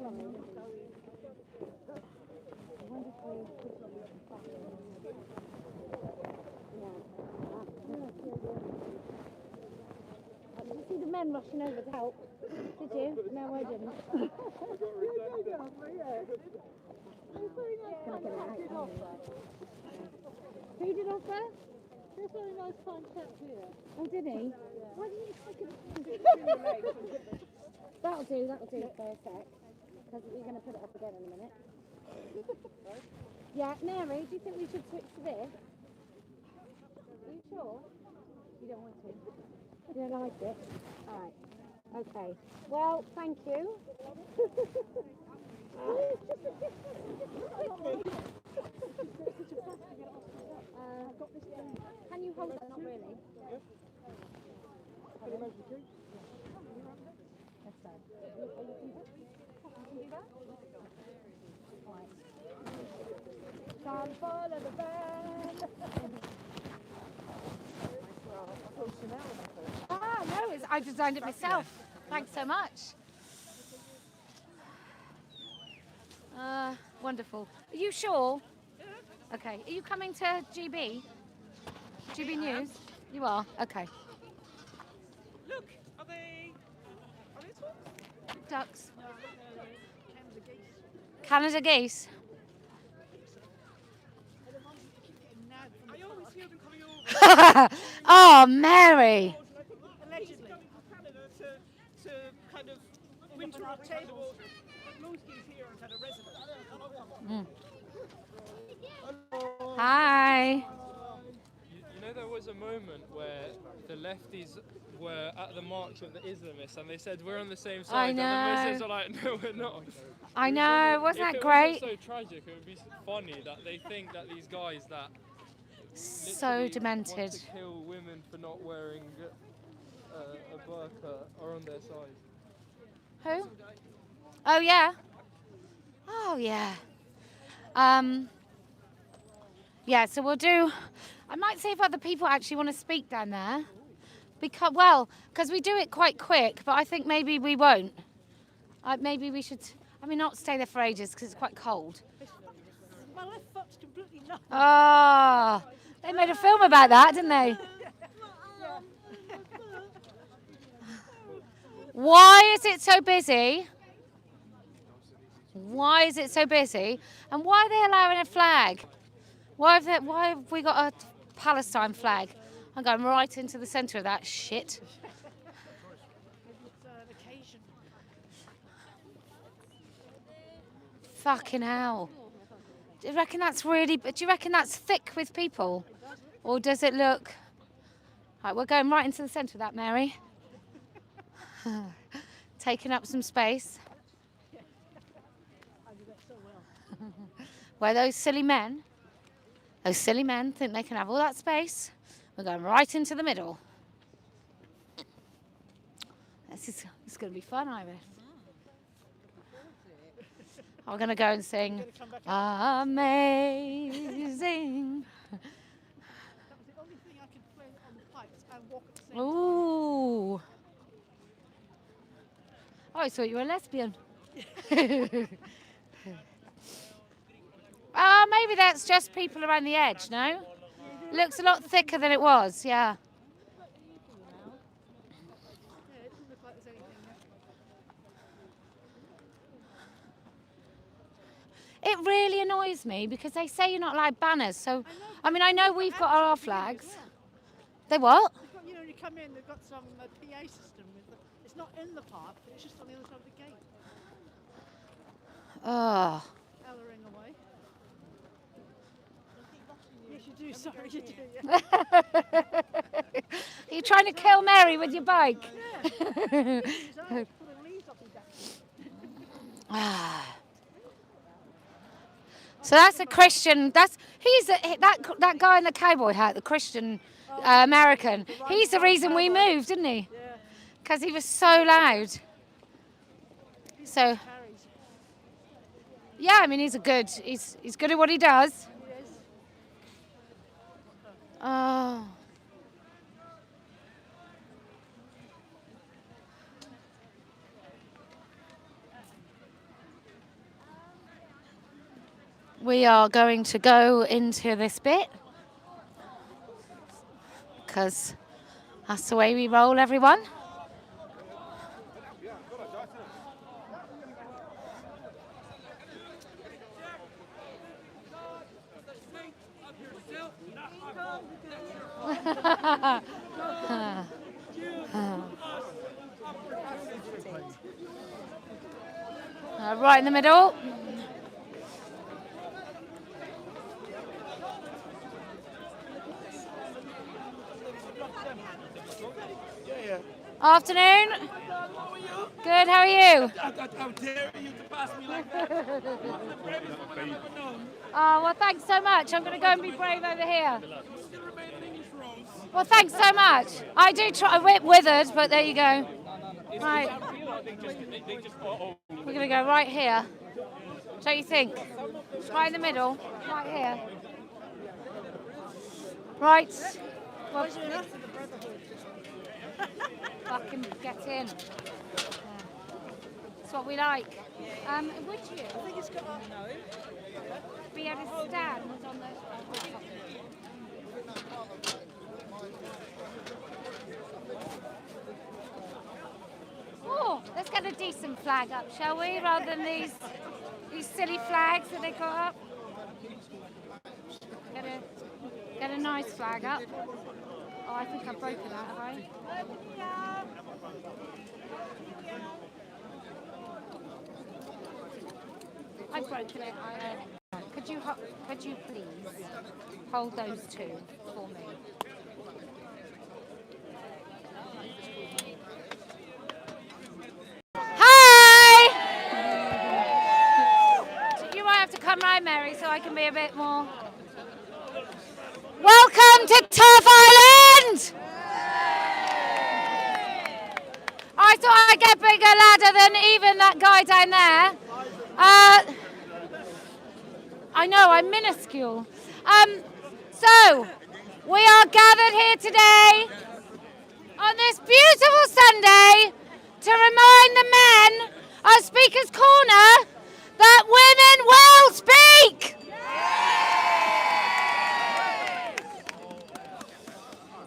Hang on. Did you see the men rushing over to help? Did you? No, I didn't. Who did offer? There's a very nice fine chap here. Oh, did he? Why didn't you take it? That'll do for a sec. Because we're going to put it up again in a minute. Yeah, Mary, do you think we should switch to this? Are you sure? You don't want to? You don't like it? Alright. Okay. Well, thank you. Can you hold that? Not really. Yes. Let's go. Can you do that? Can't follow the band. No, I designed it myself. Thanks so much. Wonderful. Are you sure? Okay. Are you coming to GB? GB News? You are? Okay. Look, are they swans? Ducks. No, Canada geese. Canada geese. I always hear them coming over. Oh, Mary. Allegedly. Coming from Canada to kind of winter on tables. Most geese here are kind of residents. Hi. You know there was was a moment where the lefties were at the march of the Islamists and they said we're on the same side, and the Muslims are like, no, we're not. I know, wasn't that great? If it wasn't so tragic, it would be funny that they think that these guys that So literally demented. want to kill women for not wearing a burqa are on their side. Who? Oh yeah. Oh yeah. Yeah, so we'll do. I might see if other people actually want to speak down there, because we do it quite quick. But I think maybe we won't. Maybe we should. I mean, not stay there for ages because it's quite cold. My left foot's completely numb. Oh, they made a film about that, didn't they? Why is it so busy? Why is it so busy? And why are they allowing a flag? Why have we got a Palestine flag? I'm going right into the centre of that shit. It's an occasion. Fucking hell. Do you reckon that's thick with people? Or does it look... Right, we're going right into the centre of that, Mary. Taking up some space. Where those silly men think they can have all that space. We're going right into the middle. It's going to be fun, Iris. I'm going to go and sing Amazing. That was the only thing I could play on the pipes and walk at the same time. Ooh. Oh, I thought you were a lesbian. Maybe that's just people around the edge, no? Looks a lot thicker than it was, yeah. Yeah, it doesn't look like there's anything there. It really annoys me because they say you're not allowed banners. So, I mean, I know we've got our flags. They what? They've got, when you come in, they've got some PA system. It's not in the park, it's just on the other side of the gate. Oh. Ellering away. Yes, you do. Sorry, you do. Yeah. Are you trying to kill Mary with your bike? Pulling leaves off his back. So that's a Christian. That guy in the cowboy hat, the Christian American. He's the reason we moved, didn't he? Yeah. Because he was so loud. So Carries. yeah, I mean he's good at what he does. He is. Oh. We are going to go into this bit because that's the way we roll, everyone. Right in the middle. Afternoon. Good, how are you? How dare you to pass me like that? Oh, well, thanks so much. I'm going to go and be brave over here. Well, thanks so much. I do try, a bit withered, but there you go. Right. We're going to go right here. Don't you think? Right in the middle. Right here. Right. Well, fucking get in. That's what we like. Would you? I think it's got up now. Be able to stand on those. Oh, let's get a decent flag up, shall we? Rather than these silly flags that they got up. Get a nice flag up. Oh, I think I've broken that, have I? I've broken it. Could you please hold those two for me? come round, Mary, so I can be a bit more. Welcome to Turf Island! I thought I'd get a bigger ladder than even that guy down there. I know, I'm minuscule. So, we are gathered here today on this beautiful Sunday to remind the men of Speaker's Corner that women will speak!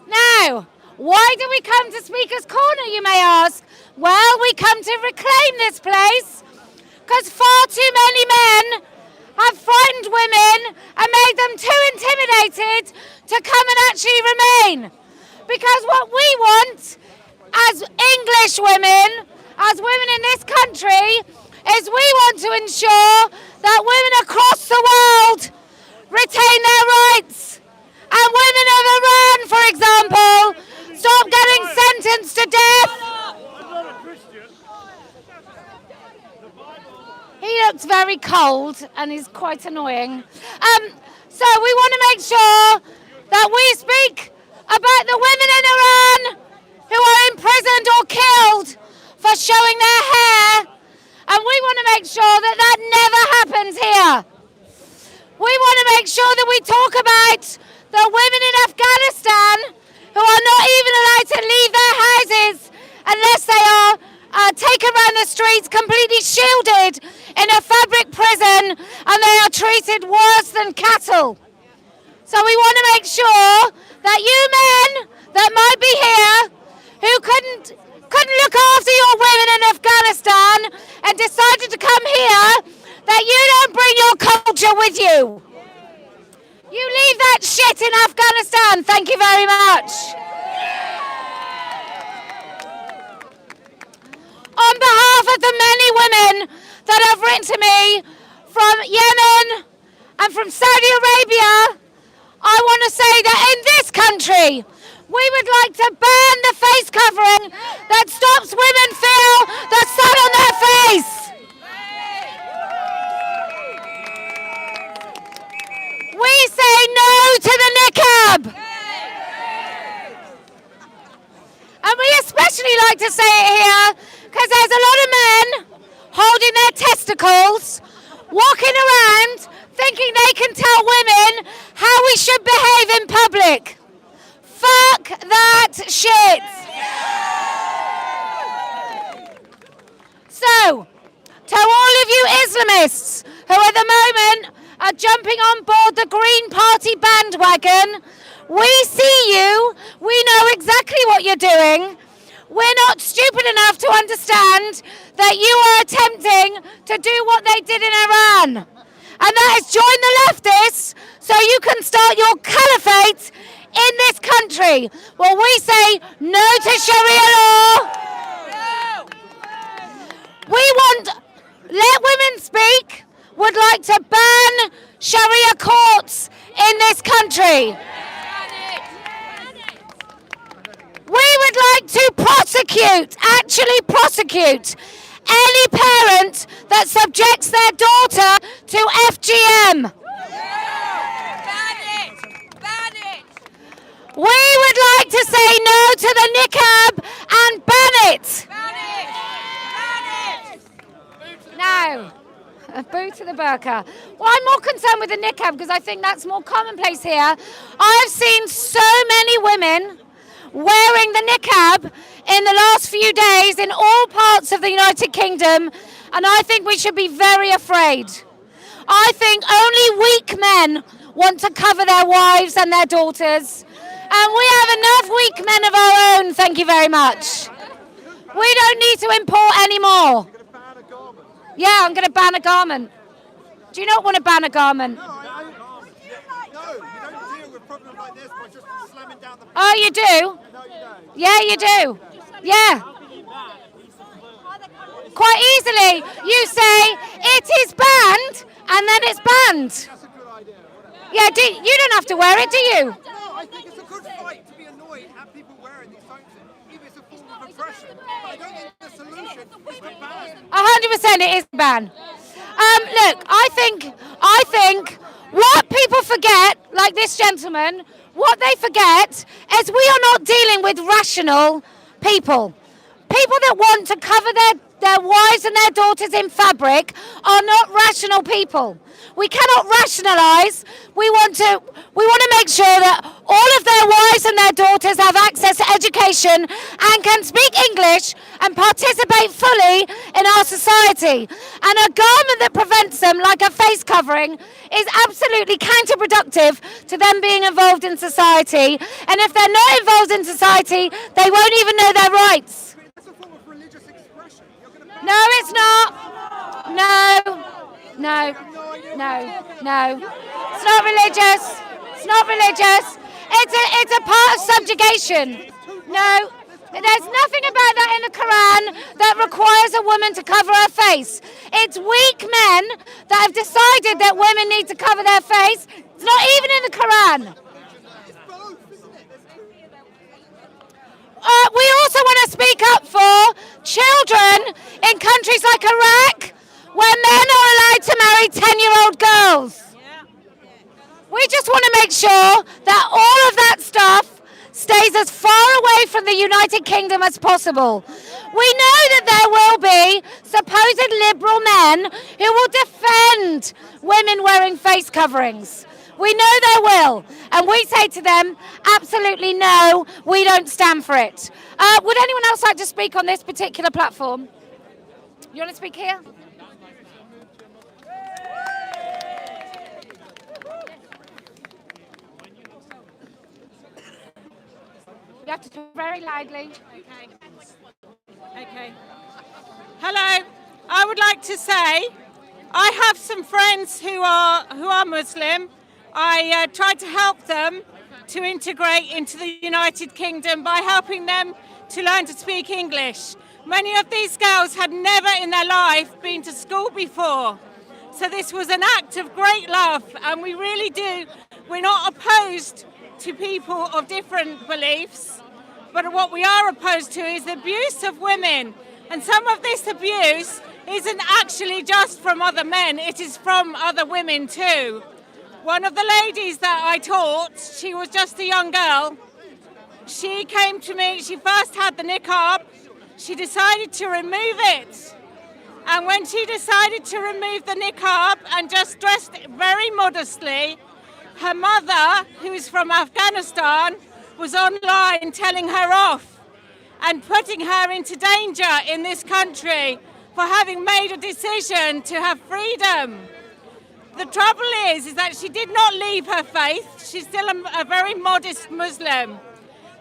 Now, why do we come to Speaker's Corner, you may ask? Well, we come to reclaim this place because far too many men have frightened women and made them too intimidated to come and actually remain. Because what we want as English women, as women in this country, is we want to ensure that women across the world retain their rights. And women of Iran, for example, stop getting sentenced to death. He looks very cold and he's quite annoying. So we want to make sure that we speak about the women in Iran who are imprisoned or killed for showing their hair. And we want to make sure that that never happens here. We want to make sure that we talk about the women in Afghanistan who are not even allowed to leave their houses unless they are taken around the streets completely shielded in a fabric prison, and they are treated worse than cattle. So we want to make sure that you men that might be here who couldn't look after your women in Afghanistan and decided to come here, that you don't bring your culture with you. You leave that shit in Afghanistan. Thank you very much. On behalf of the many women that have written to me from Yemen and from Saudi Arabia, I want to say that in this country, we would like to ban the face covering that stops women feel the sun on their face. We say no to the niqab. And we especially like to say it here because there's a lot of men holding their testicles, walking around thinking they can tell women how we should behave in public. Fuck that shit. So, to all of you Islamists who at the moment are jumping on board the Green Party bandwagon, we see you, we know exactly what you're doing. We're not stupid enough to understand that you are attempting to do what they did in Iran. And that is join the leftists so you can start your caliphate in this country. Well, we say no to Sharia law. We want, let women speak, would like to ban Sharia courts in this country. We would like to actually prosecute any parent that subjects their daughter to FGM. Ban it! We would like to say no to the niqab and ban it. Now, a boo to the burqa. Well, I'm more concerned with the niqab because I think that's more commonplace here. I've seen so many women wearing the niqab in the last few days in all parts of the United Kingdom, and I think we should be very afraid. I think only weak men want to cover their wives and their daughters, and we have enough weak men of our own, thank you very much. We don't need to import any more. Yeah, I'm going to ban a garment. Do you not want to ban a garment? No, you don't deal with problems like this by just slamming down the... Oh, you do? No, you don't. Yeah, you do. Yeah. Quite easily. You say it is banned, and then it's banned. That's a good idea. Yeah, you don't have to wear it, do you? No, I think it's a good fight to be annoyed at people wearing these things, even if it's a form of oppression. But I don't think the solution is to ban. 100% it is a ban. Look, I think what people forget, like this gentleman, what they forget is we are not dealing with rational people. People that want to cover their wives and their daughters in fabric are not rational people. We cannot rationalise. We want to make sure that all of their wives and their daughters have access to education and can speak English and participate fully in our society. And a garment that prevents them, like a face covering, is absolutely counterproductive to them being involved in society. And if they're not involved in society, they won't even know their rights. That's a form of religious expression. No, it's not. No. It's not religious. It's not religious. It's a part of subjugation. No. There's nothing about that in the Quran that requires a woman to cover her face. It's weak men that have decided that women need to cover their face. It's not even in the Quran. We also want to speak up for children in countries like Iraq, where men are allowed to marry 10-year-old girls. We just want to make sure that all of that stuff stays as far away from the United Kingdom as possible. We know that there will be supposed liberal men who will defend women wearing face coverings. We know there will. And we say to them, absolutely no, we don't stand for it. Would anyone else like to speak on this particular platform? You want to speak here? You have to talk very loudly. Okay. Hello. I would like to say I have some friends who are Muslim. I tried to help them to integrate into the United Kingdom by helping them to learn to speak English. Many of these girls had never in their life been to school before. So this was an act of great love, and we really do. We're not opposed to people of different beliefs, but what we are opposed to is the abuse of women. And some of this abuse isn't actually just from other men, it is from other women too. One of the ladies that I taught, she was just a young girl. She came to me, she first had the niqab, she decided to remove it. And when she decided to remove the niqab and just dressed very modestly, her mother, who's from Afghanistan, was online telling her off and putting her into danger in this country for having made a decision to have freedom. The trouble is that she did not leave her faith. She's still a very modest Muslim.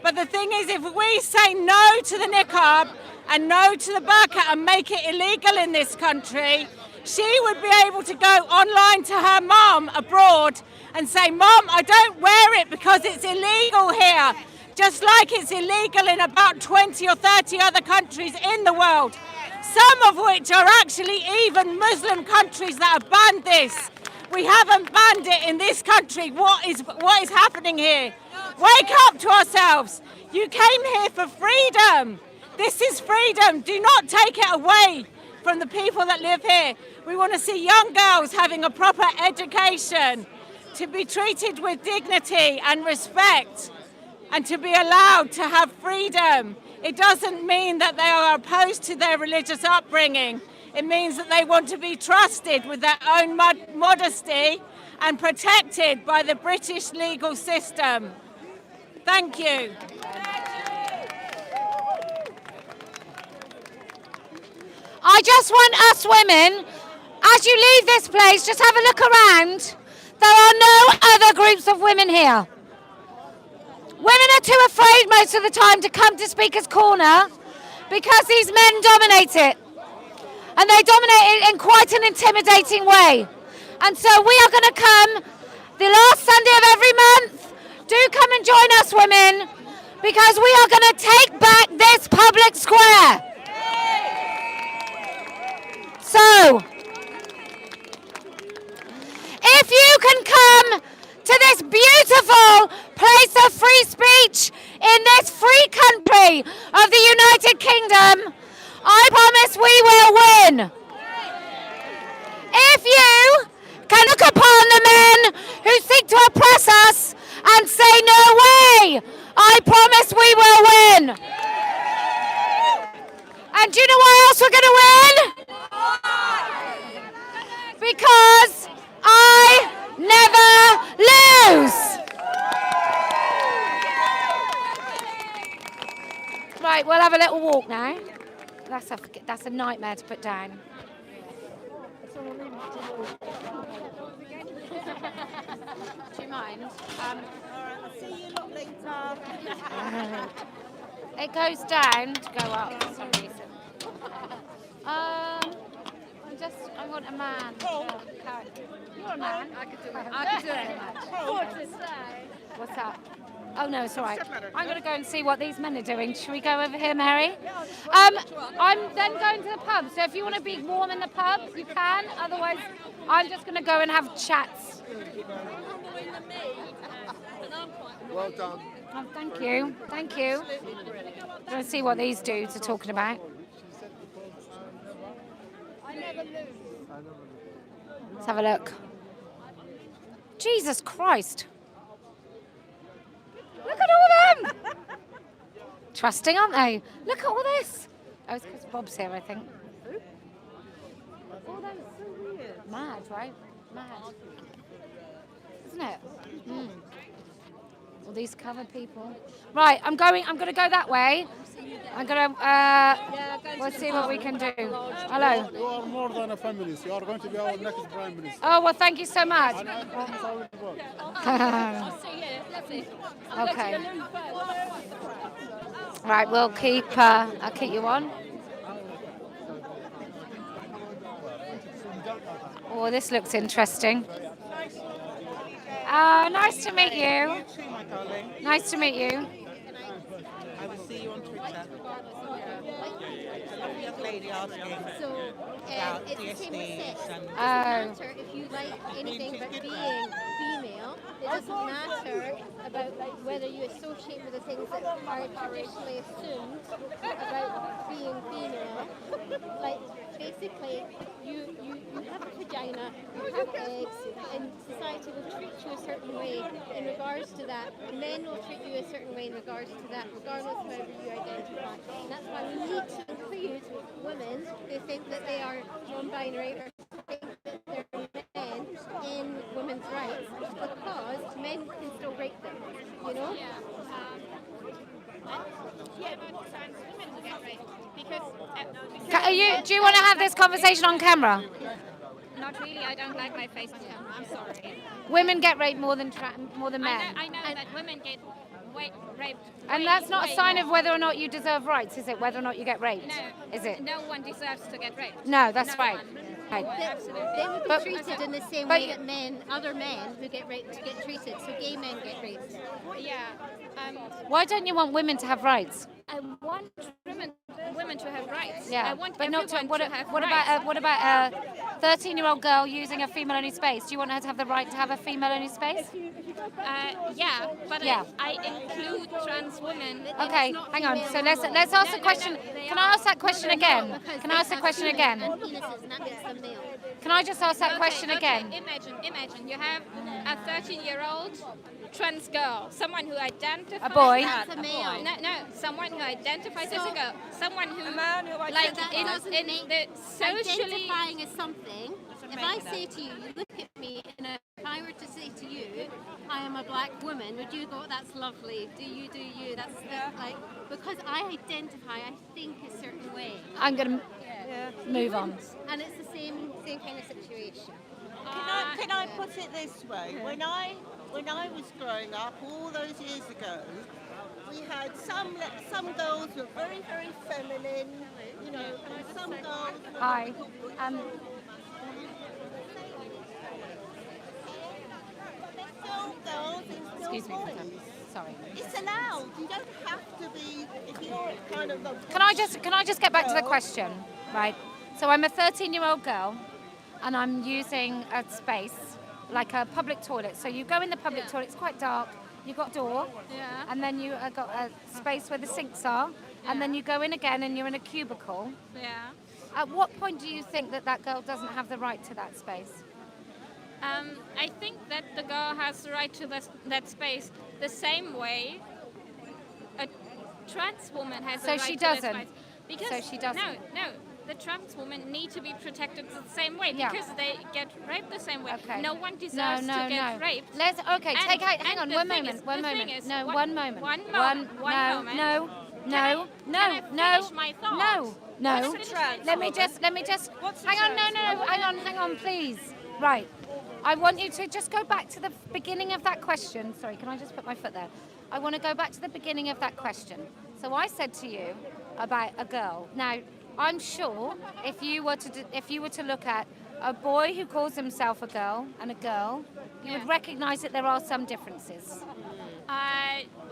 But the thing is, if we say no to the niqab and no to the burqa and make it illegal in this country, she would be able to go online to her mum abroad and say, Mum, I don't wear it because it's illegal here, just like it's illegal in about 20 or 30 other countries in the world, some of which are actually even Muslim countries that have banned this. We haven't banned it in this country. What is happening here? Wake up to ourselves. You came here for freedom. This is freedom. Do not take it away from the people that live here. We want to see young girls having a proper education, to be treated with dignity and respect, and to be allowed to have freedom. It doesn't mean that they are opposed to their religious upbringing. It means that they want to be trusted with their own modesty and protected by the British legal system. Thank you. I just want us women, as you leave this place, just have a look around. There are no other groups of women here. Women are too afraid most of the time to come to Speaker's Corner because these men dominate it. And they dominate it in quite an intimidating way. And so we are going to come the last Sunday of every month. Do come and join us, women, because we are going to take back this public square. So, if you can come to this beautiful place of free speech in this free country of the United Kingdom, I promise we will win. if you can look upon the men who seek to oppress us and say, no way, I promise we will win. And do you know why else we're going to win? Because I never lose. Right, we'll have a little walk now. That's a nightmare to put down. Do you mind? I'll see you lot later. It goes down to go up for some reason. I want a man. You're a man. I could do it. What's up? Oh no, it's all right. I'm going to go and see what these men are doing. Should we go over here, Mary? I'm then going to the pub. So if you want to be warm in the pub, you can. Otherwise, I'm just going to go and have chats. Well done. Oh, thank you. Thank you. I'm going to see what these dudes are talking about. Let's have a look. Jesus Christ. Look at all them. Trusting, aren't they? Look at all this. Oh, it's because Bob's here, I think. Oh, that is so weird. Mad, right? Mad. Isn't it? Mm. All these covered people. Right, I'm going to go that way. I'm going to, we'll see what we can do. Hello. You are more than a feminist. You are going to be our next prime minister. Oh, well, thank you so much. And I promise I will vote. Okay. Right, we'll keep, I'll keep you on. Oh, this looks interesting. Nice to meet you. Nice to meet you. I will see you on Twitter. There's a lovely young lady asking about it's the same with sex. DSDs and It doesn't matter if you like anything but being female. It doesn't matter about whether you associate with the things that are traditionally assumed about being female. Like basically, you have a vagina, you have eggs, and society will treat you a certain way in regards to that. Men will treat you a certain way in regards to that, regardless of however you identify. And that's why we need to include women who think that they are non-binary or think that they're men in women's rights, because men can still rape them, you know? Do you want to have this conversation on camera? Not really. I don't like my face on camera. I'm sorry. Women get raped more than men. I know that women get raped. And that's not a sign of whether or not you deserve rights, is it? Whether or not you get raped? No. Is it? No one deserves to get raped. No, that's right. Right. They would be But- treated in the same but- way that other men who get raped get treated. So gay men get raped. Yeah. Why don't you want women to have rights? I want women to have rights. Yeah, I want but not to. everyone to have What rights. about a 13-year-old girl using a female-only space? Do you want her to have the right to have a female-only space? Yeah, but Yeah. I include trans women. Okay, hang on. So let's ask the question. Can I ask that question again? Can I ask the question again? Can I just ask that question again? Imagine you have a 13-year-old trans girl, someone who identifies A boy. as a male. No, someone who identifies as a girl, someone who like in the socially identifying as something. If I say to you, look at me, and if I were to say to you, I am a black woman, would you go, that's lovely? Do you? That's like, because I identify, I think a certain way. I'm going to move on. And it's the same kind of situation. Can I put it this way? When I was growing up all those years ago, we had some girls were very, very feminine, you know, and some girls were Hi. still girls and still Excuse me. boys. Sorry. It's allowed. You don't have to be, if you're kind of the... Can I just get back to the question, right? So I'm a 13-year-old girl, and I'm using a space like a public toilet. So you go in the public toilet. It's quite dark. You've got a door, and then you got a space where the sinks are, and then you go in again, and you're in a cubicle. Yeah. At what point do you think that that girl doesn't have the right to that space? I think that the girl has the right to that space the same way a trans woman has the So right she to that doesn't. space. Because So she doesn't. No, the trans women need to be protected the same way Yeah. because they get raped the same way. Okay. No one deserves no, to get no. raped. Let's okay. And- Hang and on. the One thing moment. is- One the thing moment. is, No. one- One moment. one moment, one no, moment. No. No. Can I No. finish my thought? No. No. What's a trans Let me woman? just. What's a Hang on. trans No. Hang on, please. Right. I want you to just go back to the beginning of that question. Sorry, can I just put my foot there? I want to go back to the beginning of that question. So I said to you about a girl. Now, I'm sure if you were to look at a boy who calls himself a girl and a girl, you would recognise that there are some differences.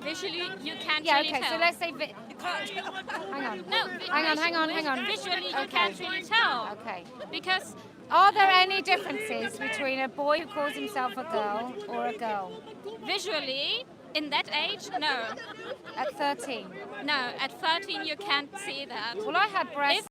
Visually, you can't Yeah. really Okay. tell. So let's say. Hang on. No, Hang on. Visually, you Okay. can't really tell. Okay. Because Are there any differences between a boy who calls himself a girl or a girl? visually, in that age, no. At 13. No, at 13 you can't see that. Well, I had breasts.